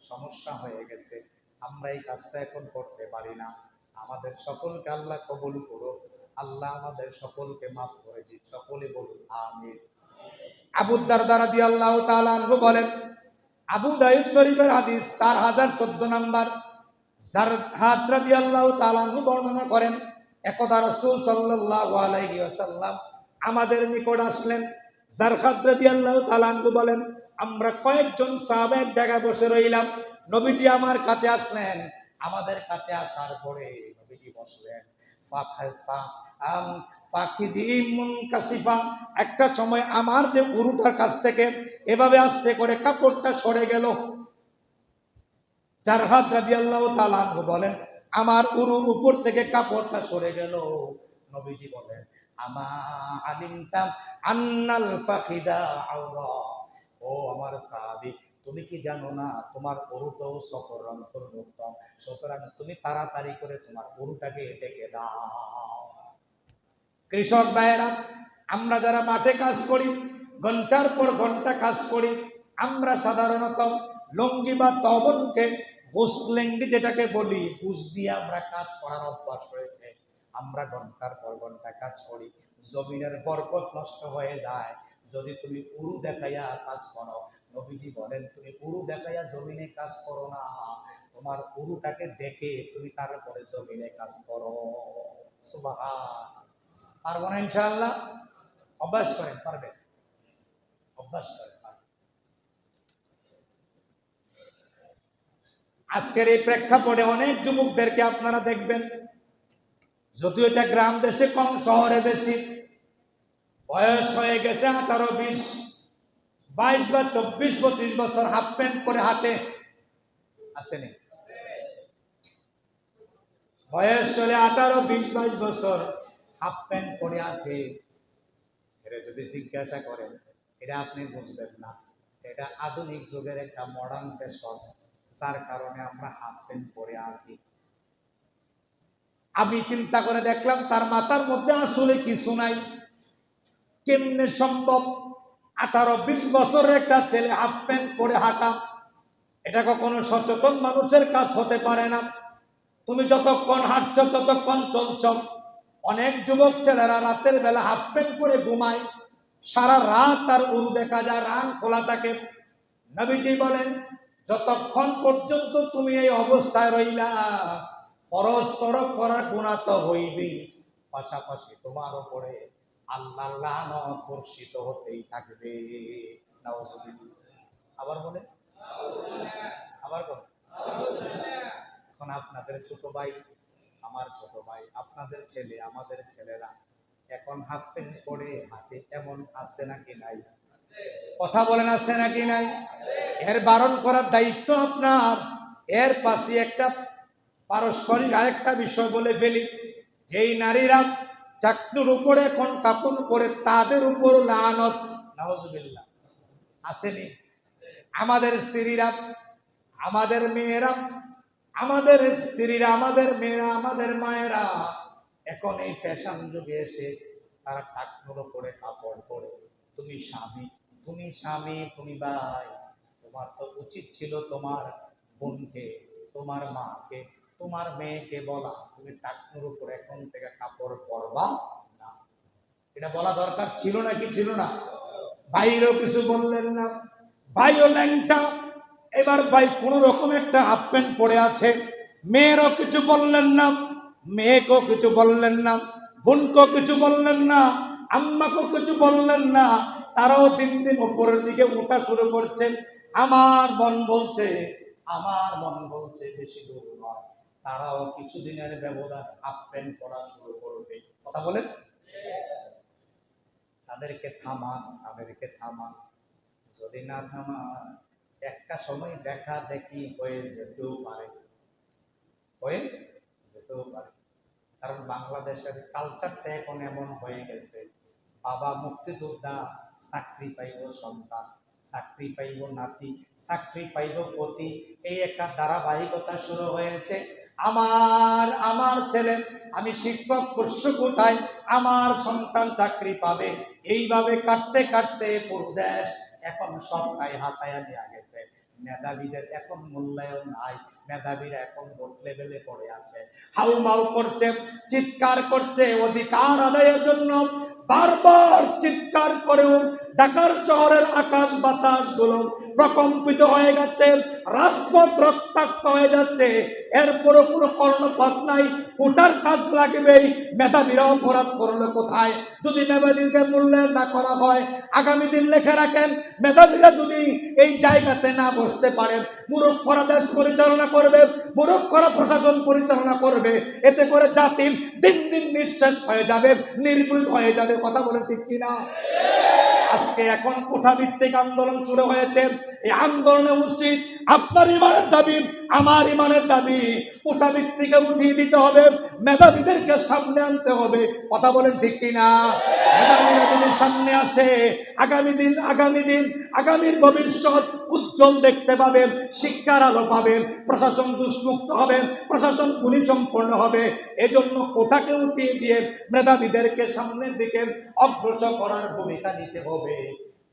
সমস্যা হয়ে গেছে, আমরা এই কাজটা এখন করতে পারি না। আমাদের সকলকে আল্লাহ কবুল করুক, আল্লাহ আমাদের সকলকে মাফ করে দিন, সকলে বলুন আমিন। আবু দারদা রাদিয়াল্লাহু তাআলা আনহু বলেন, আবু দাউদ শরীফের হাদিস 4014 নাম্বার, জারহাদ রাদিয়াল্লাহু তাআলা আনহু বর্ণনা করেন, একদা রাসূল সাল্লাল্লাহু আলাইহি ওয়াসাল্লাম আমাদের নিকট আসলেন। জারহাদ রাদিয়াল্লাহু তাআলা আনহু বলেন, আমরা কয়েকজন সাহাবা এক জায়গায় বসে রইলাম, নবীজি আমার কাছে আসলেন। আমাদের কাছে আসার পরে নবীজি বসলেন। একটা সময় আমার যে উরুটার কাছ থেকে এভাবে আস্তে করে কাপড়টা সরে গেল। জারহাদ রাদিয়াল্লাহু তাআলা আনহু বলেন, আমার উরুর উপর থেকে কাপড়টা সরে গেল। নবীজি বলেন, আমা আলিমতা আন্নাল ফাখিদা আওরা। ও আমার সাহাবী, তুমি কি জানো না তোমার উরুটাও সতর অন্তর্ভুক্ত, সুতরাং তুমি তাড়াতাড়ি করে তোমার উরুটাকে ঢেকে দাও। কৃষক ভাইয়েরা, আমরা যারা মাঠে কাজ করি, ঘন্টার পর ঘন্টা কাজ করি, আমরা সাধারণত লুঙ্গি বা তবনকে বুসলেঙ্গি যেটাকে বলি, বুস দিয়ে আমরা কাজ করার অভ্যাস হয়েছে। আমরা ঘন্টার পর ঘন্টা কাজ করি, জমিনের বরকত নষ্ট হয়ে যায় যদি তুমি উরু দেখাইয়া কাজ করো। নবীজি বলেন, তুমি উরু দেখাইয়া জমিনে কাজ করো না, তোমার উরুটাকে দেখে তুমি তারপরে জমিনে কাজ করো। সুবহান। পারবো না ইনশাআল্লাহ? অভ্যাস করেন, পারবেন, অভ্যাস করেন। আজকের এই প্রেক্ষাপটে অনেক যুবকদেরকে আপনারা দেখবেন, যদিও এটা গ্রাম দেশে কম, শহরে বেশি, বয়স হয়ে গেছে 18, 20, 22 বা 24, 25 বছর, হাফ প্যান্ট পরে হাঁটে। আসেনি? বয়স চলে 18, 20, 22 বছর, হাফ প্যান্ট পরে হাঁটে। এটা যদি জিজ্ঞাসা করেন, এটা আপনি বুঝবেন না, এটা আধুনিক যুগের একটা মডার্ন ফ্যাশন, যার কারণে আমরা হাফ প্যান্ট পরে হাঁটি। আমি চিন্তা করে দেখলাম তার মাথার মধ্যে আসলে কিছু নাই। কেমনে সম্ভব 18, 20 বছরের একটা ছেলে হাফ প্যান্ট পরে হাঁটা? এটা কখনো সচেতন মানুষের কাজ হতে পারে না। তুমি যতক্ষণ হাঁটছো, যতক্ষণ চলছ, অনেক যুবক ছেলেরা রাতের বেলা হাফ প্যান্ট পরে ঘুমায়, সারা রাত তার উরু দেখা যায়, রান খোলা থাকে। নবীজি বলেন, যতক্ষণ পর্যন্ত তুমি এই অবস্থায় রইলা, ফরজ তরক করার গুনাহ তো হইবেই, পাশাপাশি তোমার উপরে আল্লাহর লানত বর্ষিত হতেই থাকবে। নাউজুবিল্লাহ। আবার বলে, আবার বলে। এখন আপনাদের ছোট ভাই, আমার ছোট ভাই, আপনাদের ছেলে, আমাদের ছেলেরা এখন হাফ প্যান্ট পরে হাঁটে, এমন আছে নাকি নাই? কথা বলেন আছে নাকি নাই? এর বারণ করার দায়িত্ব আপনার। এর পাশে একটা পারস্পরিক আরেকটা বিষয় বলে ফেলি, যেই নারীরা চাকরির উপরে এখন কাপড় পরে তাদের উপর লানত, নাউজুবিল্লাহ, আসেনি? আমাদের স্ত্রীরা, আমাদের মেয়েরা, আমাদের স্ত্রীরা, আমাদের মেয়েরা, আমাদের মায়েরা এখন এই ফ্যাশন যুগে এসে তারা টাকনোর উপরে কাপড় পরে। তুমি স্বামী, তুমি স্বামী, তুমি ভাই, তোমার তো উচিত ছিল তোমার বোনকে, তোমার মাকে, তোমার মেয়েকে বলা তুমি টাকনোর উপরে এখন থেকে কাপড় পরবা না। এটা বলা দরকার ছিল নাকি ছিল না? ভাইরও কিছু বললেন না, ভাইও ল্যাংটা, এবার ভাই কোন রকম একটা হাফ প্যান্ট পরে আছে। মেয়েরও কিছু বললেন না, মেয়েকেও কিছু বললেন না, বোনকেও কিছু বললেন না, আম্মাকেও কিছু বললেন না। তারাও দিন দিন উপরের দিকে উঠা শুরু করছেন। আমার মন বলছে, আমার মন বলছে বেশি দূর নয়, তারাও কিছুদিনের ব্যবধান হাফ প্যান্ট পরা শুরু করবে। কথা বলেন? তাদেরকে থামান, তাদেরকে থামান। যদি না থামান, একটা সময় দেখা দেখি হয়ে যেতেও পারে, হয়ে যেতেও পারে। কারণ বাংলাদেশের কালচারটা এখন এমন হয়ে গেছে, বাবা মুক্তিযোদ্ধা, চাকরি পাইব সন্তান, চাকরি পাইব নাতি, চাকরি পাইব পতি, এই একটা ধারাবাহিকতা শুরু হয়েছে। আমার আমার ছেলে, আমি শিক্ষক পোষ্য কোথায়, আমার সন্তান চাকরি পাবে, এইভাবে কাটতে কাটতে পুরো দেশ এখন সবটাই হাতায়া দেওয়া গেছে। মেধাবীদের এখন মূল্যায়ন নাই, মেধাবীরা এখন বোর্ড লেভেলে পড়ে আছে, হাউমাউ করছে, চিৎকার করছে অধিকার আদায়ের জন্য। বারবার চিৎকার করেও ঢাকার শহরের আকাশ বাতাস গুলো প্রকম্পিত হয়ে গেছে, রাজপথ রক্তাক্ত হয়ে যাচ্ছে। এরপরও কোনো কর্ণপাত নাই, কোটার কাজ লাগবেই। মেধাবীরা অপরাধ করলো কোথায়? যদি মেধাবীকে মূল্যায়ন না করা হয়, আগামী দিন লিখে রাখেন, মেধাবীরা যদি এই জায়গাতে না বসতে পারেন, মূর্খরা দেশ পরিচালনা করবে, মূর্খরা প্রশাসন পরিচালনা করবে। এতে করে জাতি দিন দিন নিঃশেষ হয়ে যাবে, নির্বীত হয়ে যাবে। কথা বলে ঠিক কিনা? আজকে এখন কোঠা ভিত্তিক আন্দোলন শুরু হয়েছে। এই আন্দোলনে উচিত আপনার ইমানের দাবি, আমার ইমানের দাবি, কোঠা ভিত্তিকে উঠিয়ে দিতে হবে, মেধাবীদেরকে সামনে আনতে হবে। কথা বলেন ঠিক কিনা? মেধাবীরা যদি সামনে আসে, আগামীর ভবিষ্যৎ উজ্জ্বল দেখতে পাবেন, শিক্ষার আলো পাবেন, প্রশাসন দুষ্মুক্ত হবে, প্রশাসন পরিসম্পন্ন হবে। এজন্য কোটাকে উঠিয়ে দিয়ে মেধাবীদেরকে সামনের দিকে অগ্রসর করার ভূমিকা নিতে হবে,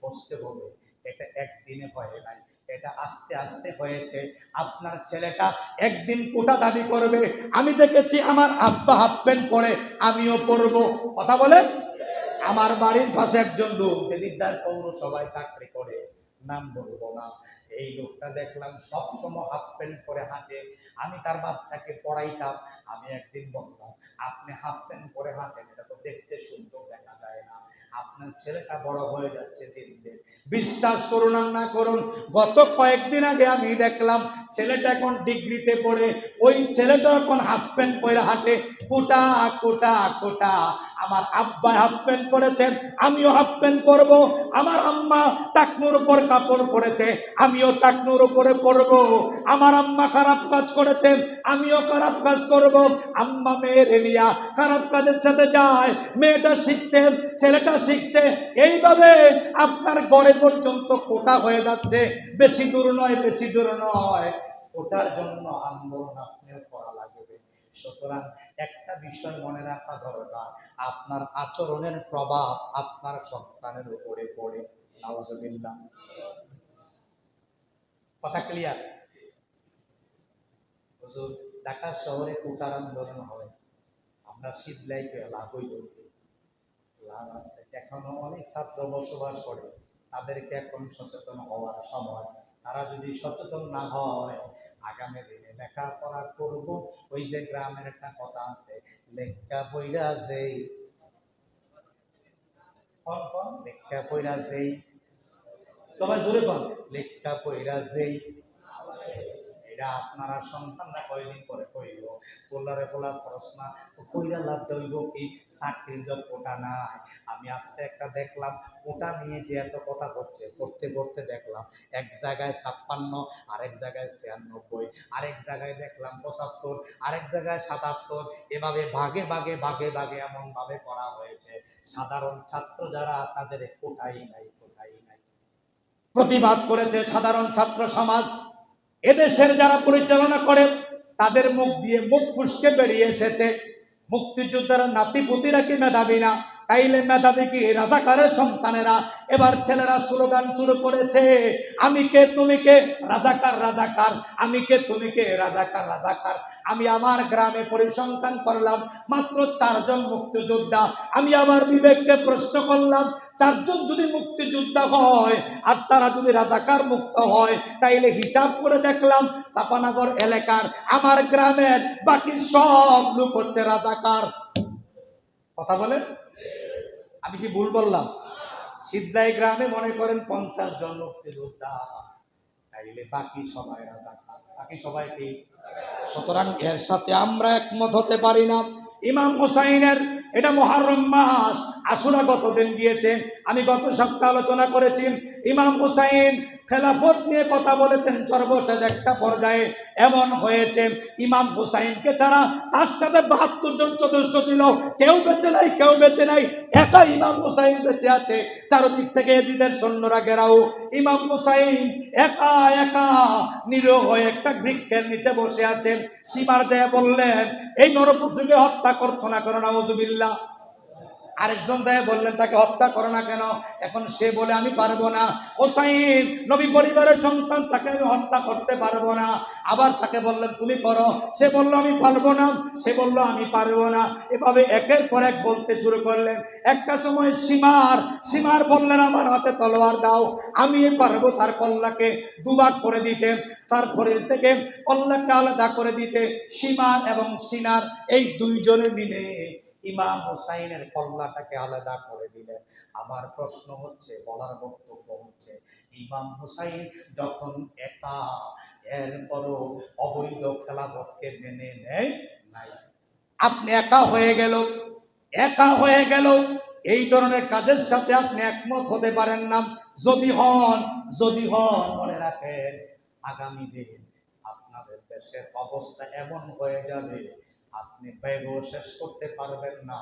বসতে হবে। এটা একদিনে হয় নাই, এটা আস্তে আস্তে হয়েছে। আপনার ছেলেটা একদিন কোটা দাবি করবে। আমি দেখেছি আমার আব্বা হাফ প্যান্ট পরে, আমিও পরবো। কথা বলেন? আমার বাড়ির পাশে একজন লোক দেবিদ্যার পৌরসভায় চাকরি করে, নাম বলবো না। এই লোকটা দেখলাম সব সময় হাফ প্যান্ট পরে হাঁটে। আমি তার বাচ্চাকে পড়াইতাম। আমি একদিন বললাম, আপনি হাফ প্যান্ট পরে হাঁটেন, এটা তো দেখতে সুন্দর দেখা যায় না, আপনার ছেলেটা বড় হয়ে যাচ্ছে দিন দিন। বিশ্বাস করুন আর না করুন, গত কয়েকদিন আগে আমি দেখলাম ছেলেটা এখন ডিগ্রিতে পড়ে, ওই ছেলেটা এখন হাফ প্যান্ট পরে হাঁটে। কোটা কোটা কোটা। আমার আব্বা হাফ প্যান্ট পরেছেন, আমিও হাফ প্যান্ট পরবো। আমার আম্মা টাকনুর উপর কাপড় পরেছে, আমিও টাকনুর উপরে পরবো। আমার আম্মা খারাপ কাজ করেছেন, আমিও খারাপ কাজ করব। আম্মা মেয়ের এলিয়া খারাপ কাজের সাথে যায়, মেয়েটা শিখছে, ছেলেটা শিখছে, এইভাবে আপনার গড়ে পর্যন্ত কোটা হয়ে যাচ্ছে। বেশি দূর নয়, বেশি দূর নয়, কোটার জন্য আন্দোলন আপনিও করা লাগবে। সুতরাং একটা বিষয় মনে রাখা দরকার, আপনার আচরণের প্রভাব আপনার সন্তানের উপরে পড়ে। নাউজুবিল্লাহ। কথা ক্লিয়ার? হুজুর, ঢাকা শহরে কোটার আন্দোলন হয়, আমরা শীতলাইকে লাভ হইল, লাভ আছে। এখনো অনেক ছাত্র বসবাস করে, তাদেরকে এখন সচেতন হওয়ার সময়। তারা যদি সচেতন না হয়, আগামী দিনে লেখাপড়া করব। ওই যে গ্রামের একটা কথা আছে, লেখা বইরা যেই, কন কন লেখা বইরা যেই, সবাই জোরে কন, লেখা বইরা যেই, এটা আপনারা সন্তানরা কয়দিন পরে কইব, পোলারে পোলা পড়াশোনা কইরা লাভটা হইব কি, চাকরির তো কোটা নাই। আমি আজকে একটা দেখলাম কোটা নিয়ে যে এত কথা হচ্ছে, পড়তে পড়তে দেখলাম এক জায়গায় 56, আরেক জায়গায় 96, আরেক জায়গায় দেখলাম 75, আরেক জায়গায় 77, এভাবে ভাগে ভাগে ভাগে ভাগে এমনভাবে করা হয়েছে সাধারণ ছাত্র যারা তাদের কোটাই নাই, কোটাই নাই। প্রতিবাদ করেছে সাধারণ ছাত্র সমাজ। এদেশের যারা পরিচালনা করে তাদের মুখ দিয়ে মুখ ফুসকে বেরিয়ে এসেছে, মুক্তিযোদ্ধার নাতিপুতিরা কি মেধাবী না? তাইলে মেধাবী কি রাজাকারের সন্তানেরা? এবার ছেলেরা স্লোগান শুরু করেছে, আমি কে তুমি কে, রাজাকার রাজাকার, আমি কে তুমি কে, রাজাকার রাজাকার। আমি আমার গ্রামে পরিসংখ্যান করলাম মাত্র 4 জন মুক্তিযোদ্ধা। আমি আমার বিবেককে প্রশ্ন করলাম, 4 জন যদি মুক্তিযোদ্ধা হয় আর তারা যদি রাজাকার মুক্ত হয়, তাইলে হিসাব করে দেখলাম চাপানগর এলাকার আমার গ্রামের বাকি সব লোক হচ্ছে রাজাকার। কথা বলেন, আমি কি ভুল বললাম? সিদ্ধাই গ্রামে মনে করেন 50 জন মুক্তিযোদ্ধা, তাইলে বাকি সবাই রাজাকার, বাকি সবাই কি? সুতরাং এর সাথে আমরা একমত হতে পারি না। ইমাম হুসাইনের এটা মুহররম মাস, আশুরা গতদিন গিয়েছে, আমি গত সপ্তাহে আলোচনা করেছি। ইমাম হুসাইন খেলাফত নিয়ে কথা বলেছেন, সর্বশেষ একটা পর্যায়ে এমন হয়েছে ইমাম হুসাইনকে ছাড়া তার সাথে 72 জন সদস্য ছিল, কেউ বেঁচে নাই, কেউ বেঁচে নাই, একা ইমাম হুসাইন বেঁচে আছে। চারদিক থেকে এজিদের সৈন্যরা ঘেরাও, ইমাম হুসাইন একা একা নিরীহ হয়ে একটা বৃক্ষের নিচে বসে আছেন। সীমার যায় বললেন, এই নরপশুকে হত্যা করছো না কেন? নাউজুবিল্লাহ। আরেকজন যায় বললেন, তাকে হত্যা করো না কেন? এখন সে বলে, আমি পারবো না, হোসাইন নবী পরিবারের সন্তান, তাকে আমি হত্যা করতে পারবো না। আবার তাকে বললেন, তুমি করো, সে বলল আমি পারবো না, সে বলল আমি পারবো না। এভাবে একের পর এক বলতে শুরু করলেন। একটা সময় সীমার বললেন, আমার হাতে তলোয়ার দাও, আমি পারবো তার কল্লাকে দুভাগ করে দিতে, তার শরীর থেকে কল্লাকে আলাদা করে দিতে। সীমার এবং সিনার এই দুইজনে মিলে ইমাম হুসাইনের কল্লাটাকে আলাদা করে দিলেন। আমার প্রশ্ন হচ্ছে, বলার বক্তব্য হচ্ছে, ইমাম হুসাইন যখন একা, এরপরও অবৈধ খেলাফতকে মেনে নেয় নাই। আপনি একা হয়ে গেল, একা হয়ে গেল, এই ধরনের কাজের সাথে আপনি একমত হতে পারেন না। যদি হন মনে রাখেন, আগামী দিন আপনাদের দেশের অবস্থা এমন হয়ে যাবে, আপনি ব্যয় শেষ করতে পারবেন না।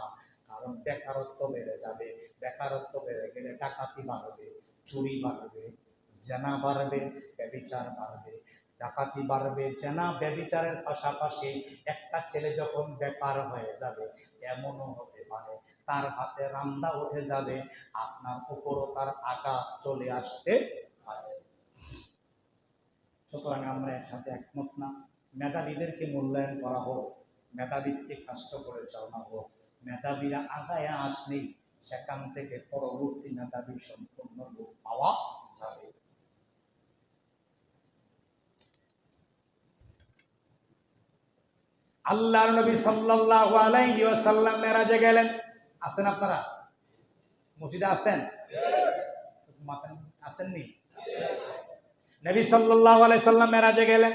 কারণ বেকারত্ব বেড়ে যাবে, বেকারত্ব বেড়ে গেলে ডাকাতি বাড়বে, চুরি বাড়বে, জেনা বাড়বে, ব্যভিচার বাড়বে। ডাকাতি বাড়বে, জেনা ব্যভিচারের পাশাপাশি একটা ছেলে যখন বেকার হয়ে যাবে, এমনও হতে পারে তার হাতে রান্দা উঠে যাবে, আপনার উপরও তার আঘাত চলে আসতে পারে। সুতরাং আমরা এর সাথে একমত না। মেধাবীদেরকে মূল্যায়ন করা হোক, মেধাভিত্তিক রাষ্ট্র পরিচালনা হোক। মেধাবীরা আগায় আসলেই সেখান থেকে পরবর্তী মেধাবী সম্পূর্ণ লোক পাওয়া যাবে। আল্লাহর নবী সাল্লাল্লাহু আলাইহি ওয়াসাল্লাম মেরাজে গেলেন। আছেন আপনারা? মসজিদে আছেন? আসেননি? নবী সাল্লাল্লাহু আলাইহি সাল্লাম মেরাজে গেলেন।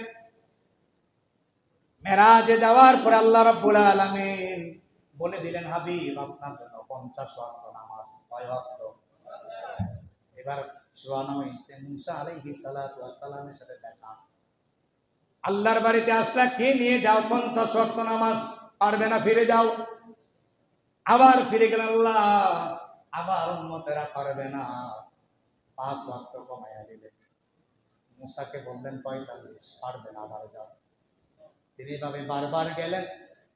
মেরাজে যাওয়ার পরে আল্লাহ রাব্বুল আলামিন বলে দিলেন, হাবিব আপনার জন্য 50 ওয়াক্ত নামাজ। কয় ওয়াক্ত? এবার শোয়ানো হয়েছে মুসা আলাইহিস সালাতু ওয়াস সালামের সাথে দেখা। আল্লাহর বাড়িতে আসলা কে নিয়ে যাও 50 ওয়াক্ত নামাজ, পারবে না, ফিরে যাও। আবার ফিরে গেলেন, আল্লাহ আমার উম্মতেরা পারবে না, 5 ওয়াক্ত কমাইয়া দিলেন। মুসাকে বললেন 45, পারবে না, আবার যাও। তিনি এভাবে বারবার গেলেন,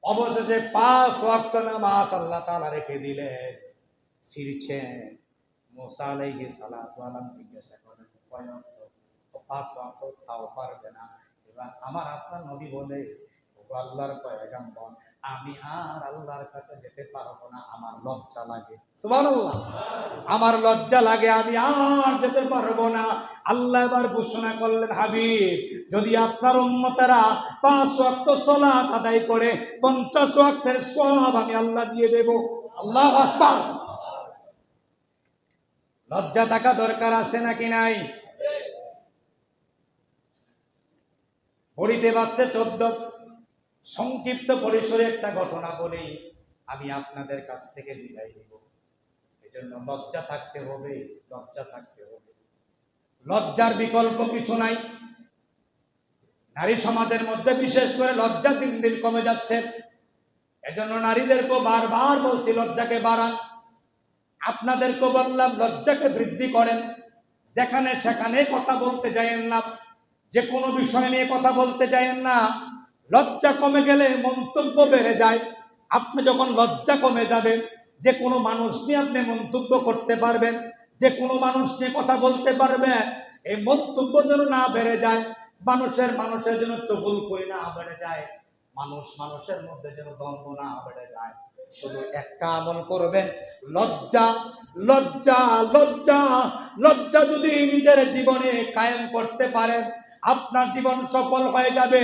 অবশেষে 5 ওয়াক্ত নামাজ আল্লাহ তাআলা রেখে দিলেন। ফিরছেন, মুসা আলাইহিস সালাতু ওয়াস সালাম জিজ্ঞাসা করেন, কয় ওয়াক্ত? 5 ওয়াক্ত, তাও পারবে না। এবার আমার আপনার নবী বলে, ওগো আল্লাহর পয়গম্বর, আমি আর আল্লাহর কাছে যেতে পারবো না, আমার লজ্জা লাগে। সুবহানাল্লাহ, আমার লজ্জা লাগে, আমি আর যেতে পারবো না। আল্লাহ এবার ঘোষণা করলেন, হাবিব যদি আপনার উম্মতেরা 5 ওয়াক্ত সালাত আদায় করে 50 ওয়াক্তের সওয়াব আমি আল্লাহ দিয়ে দেব। আল্লাহু আকবার। লজ্জা থাকা দরকার আছে নাকি নাই? ঘড়িতে বাজছে 14। সংক্ষিপ্ত পরিসরে একটা ঘটনা বলেই আমি আপনাদের কাছ থেকে বিদায় নিব। এজন্য লজ্জা থাকতে হবে, লজ্জা থাকতে হবে। লজ্জার বিকল্প কিছু নাই। নারী সমাজের মধ্যে বিশেষ করে লজ্জা দিন দিন কমে যাচ্ছে। এজন্য নারীদেরকে বারবার বলছি লজ্জাকে বাড়ান। আপনাদেরকে বললাম লজ্জাকে বৃদ্ধি করেন। যেখানে সেখানে কথা বলতে যায়েন না, যে কোনো বিষয় নিয়ে কথা বলতে যায়েন না। লজ্জা কমে গেলে মন্তব্য বেড়ে যায়। আপনি যখন লজ্জা কমে যাবে, যে কোনো মানুষ নিয়ে আপনি মন্তব্য করতে পারবেন, যে কোনো মানুষ নিয়ে কথা বলতে পারবেন। এই মন্তব্য যেন না বেড়ে যায়, মানুষের যেন চুগলখড়ি না বেড়ে যায়, মানুষের মধ্যে যেন দ্বন্দ্ব না বেড়ে যায়। শুধু একটা আমল করবেন, লজ্জা লজ্জা লজ্জা লজ্জা যদি নিজের জীবনে কায়েম করতে পারেন, আপনার জীবন সফল হয়ে যাবে।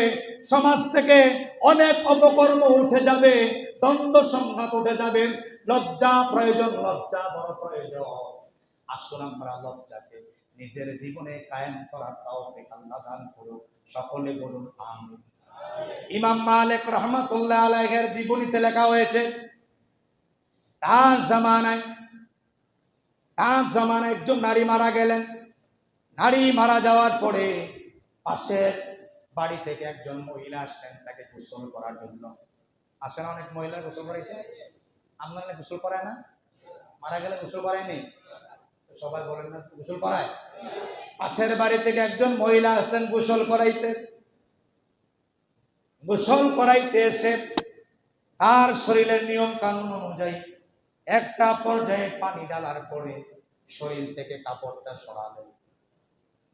সমাজ থেকে অনেক অপকর্ম উঠে যাবে, দ্বন্দ্ব সংঘাত উঠে যাবে। লজ্জা প্রয়োজন, লজ্জা বড় প্রয়োজন। আসুন আমরা লজ্জাকে নিজের জীবনে কায়েম করার তৌফিক আল্লাহ দান করুন। সকলে বলুন আমিন। ইমাম মালিক রহমাতুল্লাহ আলাইহির জীবনীতে লেখা হয়েছে, তার জামানায় একজন নারী মারা গেলেন। নারী মারা যাওয়ার পরে পাশের বাড়ি থেকে একজন মহিলা আসলেন তাকে গোসল করার জন্য। আসেন অনেক মহিলা গোসল করাইতে, আপনারা গোসল করায় না? মারা গেলে গোসল করায়নি? সবাই বলেন না গোসল করায়। পাশের বাড়ি থেকে একজন মহিলা আসলেন গোসল করাইতে। গোসল করাইতে এসে তার শরীরের নিয়ম কানুন অনুযায়ী একটা পর্যায়ে পানি ঢালার পরে শরীর থেকে কাপড়টা সরালেন।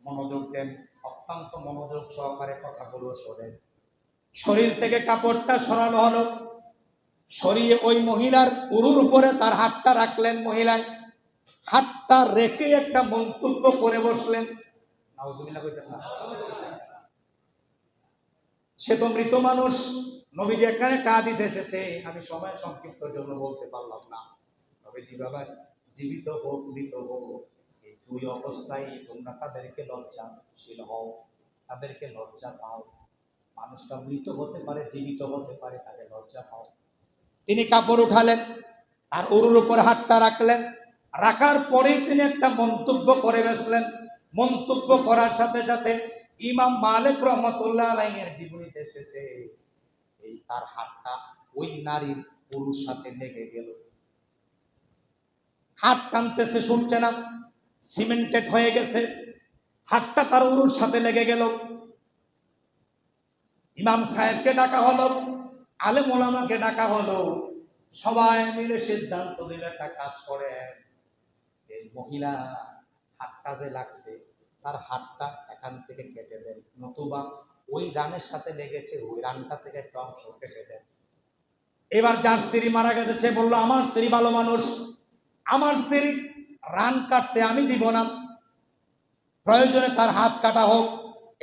মনোযোগ দেন, অত্যন্ত মনোযোগ সহকারে কথাগুলো শোনেন। শরীর থেকে কাপড়টা সরানো হলো, সরিয়ে ওই মহিলার উরুর উপরে তার হাতটা রাখলেন। মহিলায় হাতটা রেখে একটা মন্তব্য করে বসলেন। নাউজুবিল্লাহ কইতেন না? সে তো মৃত মানুষ। নবীজি এখানে একটা হাদিস এসেছে, আমি সময় সংক্ষিপ্তর জন্য বলতে পারলাম না। নবীজি বাবা জীবিত হোক মৃত হোক, এই দুই অবস্থায় তোমরা তাদেরকে লজ্জাশীল হও, তাদেরকে লজ্জা পাও। মানুষটা মৃত হতে পারে, জীবিত হতে পারে, তাকে লজ্জা পাও। তিনি কাপড় উঠালেন, আর উরুর উপর হাতটা রাখলেন। রাখার পরেই তিনি একটা মন্তব্য করে বসলেন। মন্তব্য করার সাথে সাথে ইমাম মালিক রহমাতুল্লাহ আলাইহির জীবনীতে এসেছে, এই তার হাতটা ওই নারীর পুরুষ সাথে লেগে গেল। হাত টানতেছে, শুনছে না, সিমেন্টেড হয়ে গেছে। হাতটা তার উরুর সাথে লেগে গেল। ইমাম সাহেবকে ডাকা হলো, আলেম ওলামাকে ডাকা হলো। সবাই মিলে সিদ্ধান্ত দিল একটা কাজ করেন, এই মহিলা হাতটা যে লাগছে তার হাতটা এখান থেকে কেটে দেন, নতুবা ওই রানের সাথে লেগেছে ওই রানটা থেকে একটা অংশ কেটে দেন। এবার যার স্ত্রী মারা গেছে সে বললো, আমার স্ত্রী ভালো মানুষ, আমার স্ত্রী রান কাটতে আমি দিব না, প্রয়োজনে তার হাত কাটা হোক।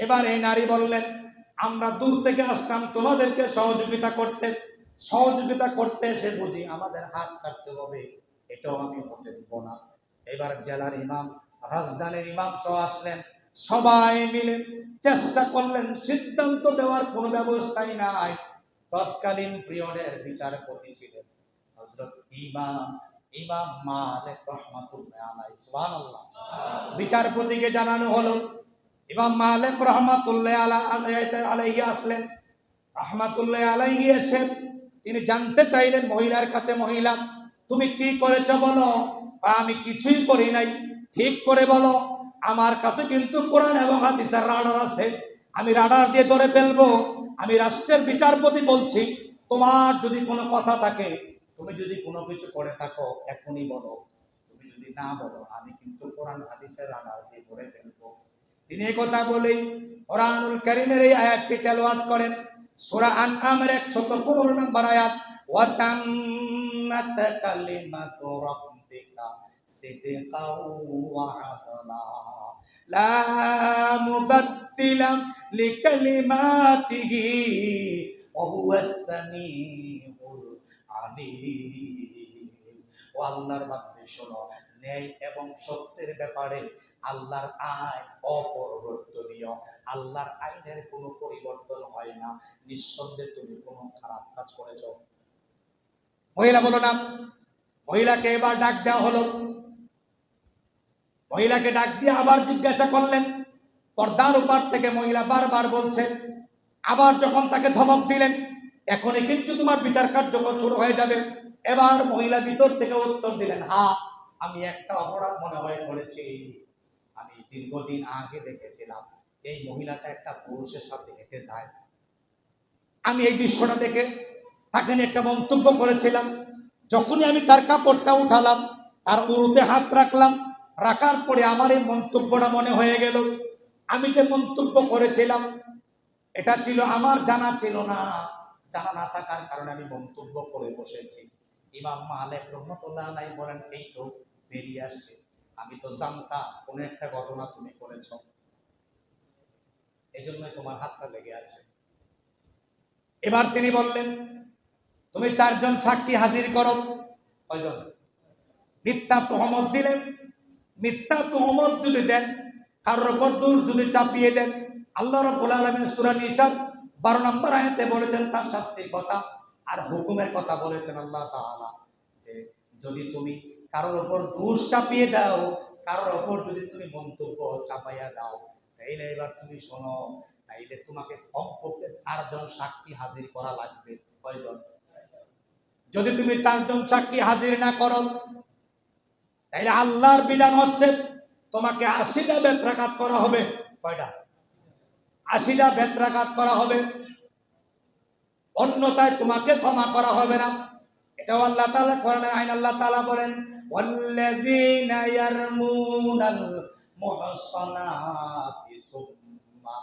এবার এই নারী বললেন, আমরা দূর থেকে আসতাম তোমাদেরকে সহযোগিতা করতে এসে বুঝি আমাদের হাত কাটতে হবে, এটাও আমি হতে দিব না। এবার জেলার ইমাম, রাজধানীর ইমাম সহ আসলেন। সবাই মিলে চেষ্টা করলেন, সিদ্ধান্ত দেওয়ার কোনো ব্যবস্থাই নাই। তৎকালীন পিরিয়ডের বিচারপতি ছিলেন হযরত ইমাম মালিক রাহমাতুল্লাহ আলাইহি। সুবহানাল্লাহ। বিচারপতিকে জানানো হলো। ইমাম মালিক রাহমাতুল্লাহ আলাইহি আসলেন। রাহমাতুল্লাহ আলাইহি এসে তিনি জানতে চাইলেন মহিলার কাছে, মহিলা তুমি কি করেছো বলো। আমি কিছুই করি নাই, ঠিক করে বলো। আমার কাছে কিন্তু কোরআন এবং হাদিসের রাডার আছে, আমি রাডার দিয়ে ধরে ফেলবো। আমি রাষ্ট্রের বিচারপতি বলছি, তোমার যদি কোনো কথা থাকে, তুমি যদি কোনো কিছু করে থাকো এখনই বলো, তুমি যদি না বলো আমি কিন্তু কোরআন হাদিসের রাডার দিয়ে ধরে ফেলবো। তিনি এই কথা বলেই কোরআনুল কারীমের এই আয়াতটি তেলাওয়াত করেন। সূরা আনআমের 115 নম্বর আয়াত, ওয়া তাম্মাত কালিমাতু রাব্বিকা সিদকাও ওয়া আদলা লা মুবাদদিলা লিকালিমাতিহি ওয়া হুয়াস সামিউল আলীম। ও আল্লাহর বান্দা শোনো, ন্যায় এবং সত্যের ব্যাপারে আল্লাহর আইন অপরিবর্তনীয়, আল্লাহর আইনের কোনো পরিবর্তন হয় না। নিঃসন্দেহে তুমি কোনো খারাপ কাজ করেছো। মহিলা বলো না, মহিলাকে এবার ডাক দেওয়া হলো। মহিলাকে ডাক দিয়ে আবার জিজ্ঞাসা করলেন। পর্দার উপর থেকে মহিলা বারবার বলছে। আবার যখন তাকে ধমক দিলেন, এখনই কিন্তু তোমার বিচার কার্যক্রম শুরু হয়ে যাবে। এবার মহিলা ভিতর থেকে উত্তর দিলেন, হ্যাঁ, আমি একটা অপরাধ মনে হয় করেছি। আমি দীর্ঘদিন আগে দেখেছিলাম এই মহিলাটা একটা পুরুষের সাথে হেঁটে যায়। আমি এই দৃশ্যটা দেখে তাকে নিয়ে একটা মন্তব্য করেছিলাম। যখনই আমি তার কাপড়টা উঠালাম, তার উরুতে হাত রাখলাম, রাখার পরে আমার এই মন্তব্যটা মনে হয়ে গেল। আমি যে মন্তব্য করেছিলাম এটা ছিল আমার জানা ছিল না, জানা না থাকার কারণে আমি মন্তব্য করে বসেছি। ইমাম মালিক রাহমাতুল্লাহ আলাইহি বলেন, এই তো বেরিয়ে আসছে, আমি তো জানতাম কোন একটা ঘটনা তুমি করেছ, এই জন্যই তোমার হাতটা লেগে আছে। এবার তিনি বললেন, তুমি 4 জন সাক্ষী হাজির করো। কয়জন? মিথ্যা তহমত দিলেন। মিথ্যা তহমত যদি দেন, কারোর উপর দোষ যদি চাপিয়ে দেন, আল্লাহ রাব্বুল আলামিন সূরা নিসা 12 নম্বর আয়াতে বলেছেন তার শাস্তির কথা, আর হুকুমের কথা বলেছেন আল্লাহ তাআলা, যে যদি তুমি কারোর উপর দোষ চাপিয়ে দাও, কারোর উপর যদি তুমি মন্তব্য চাপাইয়া দাও, তাইলে এবার তুমি শোনো, তাইলে তোমাকে কমপক্ষে 4 জন সাক্ষী হাজির করা লাগবে। কয়জন? যদি তুমি 4 জন সাক্ষী হাজির না করো, তাইলে আল্লাহর বিধান হচ্ছে তোমাকে 80টা বেত্রাঘাত করা হবে। কয়টা? 80টা বেত্রাঘাত করা হবে, অন্যথায় তোমাকে ক্ষমা করা হবে না। এটাও আল্লাহ তাআলা কোরআনের আইন। আল্লাহ তাআলা বলেন, ওয়াল্লাযীনা ইয়ারমুনাল মুহসানাতি সুম্মা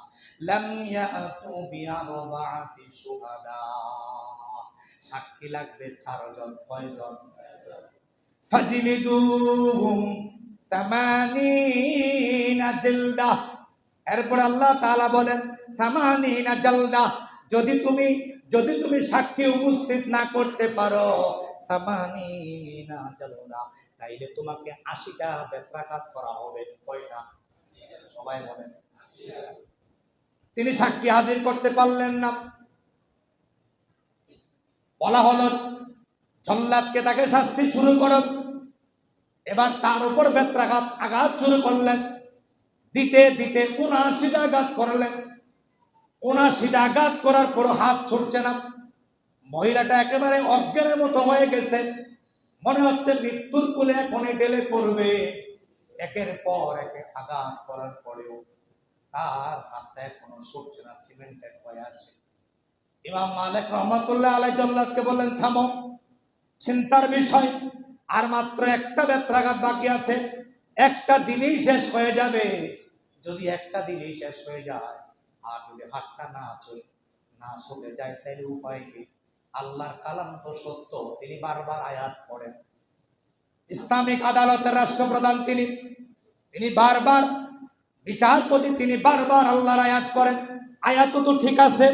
লাম ইয়াতু বিআরবা'তি শুহাদা। সাক্ষী লাগবে 4 জন। কয়জন? ফাজলিদুহুম 80 জিলদা। এরপর আল্লাহ তাআলা বলেন 80 জালদা। যদি তুমি সাক্ষী উপস্থিত না করতে পারো, 80 জালদা, তাইলে তোমাকে 80টা বেত্রাঘাত করা হবে। কয়টা? সবাই বলেন। তিনি সাক্ষী হাজির করতে পারলেন না। বলা হলো জল্লাদকে তাকে শাস্তি শুরু করো। এবার তার উপর বেত্রাঘাত আঘাত শুরু করলেন। দিতে দিতে 79টা আঘাত করলেন। 79টা আঘাত করার পর হাত ছুটছে না। মহিলাটা একেবারে অজ্ঞানের মতো হয়ে গেছে, মনে হচ্ছে মৃত্যুর কোলে এখনই ঢেলে পড়বে। একের পর এক আঘাত করার পরেও তার হাতটা এখনো ছুটছে না, সিমেন্টের হয়ে আছে। ইমাম মালিক রাহমাতুল্লাহ আলাইহি জল্লাদকে বললেন, থামো, চিন্তার বিষয়, আর মাত্র একটা বেত্রাঘাত বাকি আছে, একটা দিনেই শেষ হয়ে যাবে। যদি একটা দিনেই শেষ হয়ে যায়, আর যদি হাতটা না চলে যায়, তাহলে উপায় কি? আল্লাহর কালাম তো সত্য, তিনি বারবার আয়াত পড়েন। ইসলামিক আদালতের রাষ্ট্রপ্রধান তিনি বারবার বিচারপতি, তিনি বারবার আল্লাহর আয়াত পড়েন। আয়াত তো ঠিক আছে,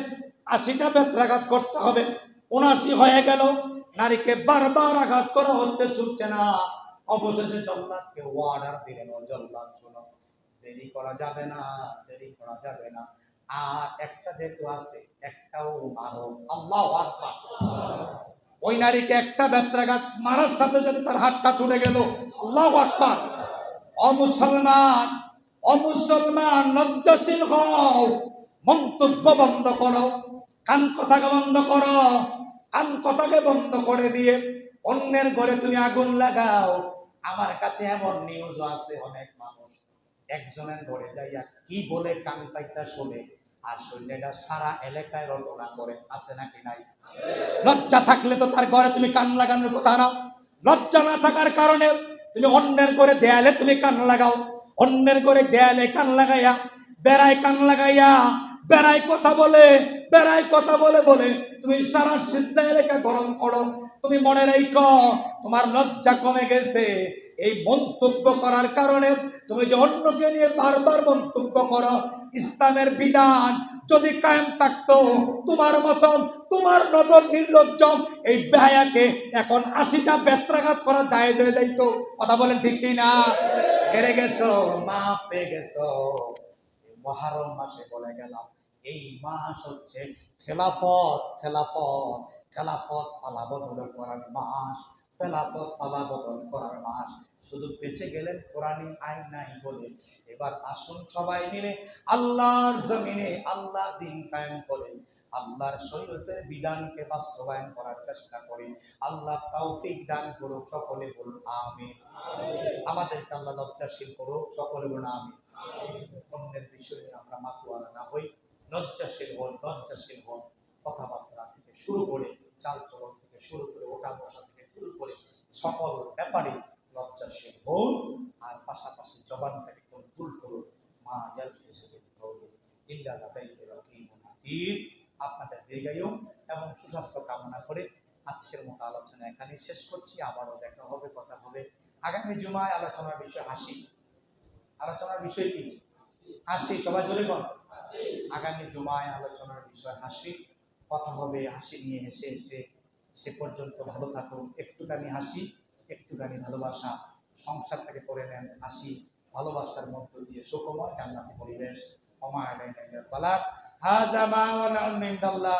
80টা বেত্রাঘাত করতে হবে, 79 হয়ে গেল, নারীকে বারবার আঘাত করা হচ্ছে, ছুটছে না। অবশেষে জল্লাদকে অর্ডার দিলেন, ও জল্লাদ শোনো, দেরি করা যাবে না, দেরি করা যাবে না, আর একটা যেহেতু আছে, একটাও মারো। আল্লাহু আকবার। ওই নারীকে একটা বেত্রাঘাত মারার সাথে সাথে তার হাতটা ছুটে গেল। আল্লাহু আকবার। অমুসলমান লজ্জাশীল হও, মন্তব্য বন্ধ করো, কান কথাকে বন্ধ করো। কান কথাকে বন্ধ করে দিয়ে অন্যের ঘরে তুমি আগুন লাগাও। আমার কাছে এমন নিউজ আছে, অনেক মানুষ একজনের ঘরে যাইয়া কি বলে কান পাইতা শোনে, আর শৈলীটা সারা এলাকায় রটনা করে। আছে নাকি নাই? লজ্জা থাকলে তো তার ঘরে তুমি কান লাগানোর কথা না। লজ্জা না থাকার কারণে তুমি অন্যের ঘরে দেয়ালে তুমি কান লাগাও। অন্যের ঘরে দেয়ালে কান লাগাইয়া, বেড়ায় কান লাগাইয়া, বেড়ায় কথা বলে বলে তুমি সারা সিদ্ধা এলাকা গরম করো। তুমি মনে রাখো, তোমার লজ্জা কমে গেছে, এই মন্তব্য করার কারণে তুমি যে অন্যকে নিয়ে বারবার মন্তব্য করো, ইসলামের বিধান যদি কায়েম থাকতো, তোমার মতন তোমার নজর নির্লজ্জ এই বেহায়াকে এখন 80টা বেত্রাঘাত করা জায়েজ হয়ে যাইতো। কথা বলেন ঠিক কি না? ছেড়ে গেছো, মাফ পেয়ে গেছো। মুহররম মাসে বলে গেলাম, এই মাস হচ্ছে খেলাফত, খেলাফত, খেলাফত পালা বদল করার মাস, খেলাফত পালা বদল করার মাস। শুধু বেঁচে গেলেন কোরআনী আইন নাই বলে। এবার আসুন সবাই মিলে আল্লাহর জমিনে আল্লাহর দিন কায়েম করে আল্লাহর শরীয়তের বিধানকে বাস্তবায়ন করার চেষ্টা করি। আল্লাহ তৌফিক দান করুক, সকলে বলুন আমিন। আমাদেরকে আল্লাহ লজ্জাশীল করুক, সকলে বলুন আমিন। অন্যের বিষয়ে আমরা মাতোয়ারা না হই, লজ্জাশীল হন, লজ্জাশীল হন। কথাবার্তা থেকে শুরু করে, চাল চলন থেকে শুরু করে, ওঠা বসা থেকে শুরু করে সকল ব্যাপারে লজ্জাশীল হন। আর পাশাপাশি জবানটাকে কন্ট্রোল করুন। মা ইয়ালফিজু মিন কাওলিন ইল্লা লাদাইহি রাকীবুন আতীদ। আপনাদের দীর্ঘায়ু এবং সুস্বাস্থ্য কামনা করে আজকের মতো আলোচনা এখানেই শেষ করছি। আবারও দেখা হবে, কথা হবে আগামী জুমায়। আলোচনার বিষয় হাসি। আলোচনার বিষয় কি? হাসি। সবাই জোরে বল। আগামী জুমায় আলোচনার বিষয় হাসি। কথা হবে হাসি নিয়ে, হেসে হেসে। সে পর্যন্ত ভালো থাকুন। একটুখানি হাসি, একটুখানি ভালোবাসা, সংসারটাকে করে নেন হাসি ভালোবাসার মধ্য দিয়ে সুখময় জান্নাতি পরিবেশ। ওমা আলাইনা ইল্লাল বালাগ। হাযা মা ওয়া না'উম ইনদাল্লাহ।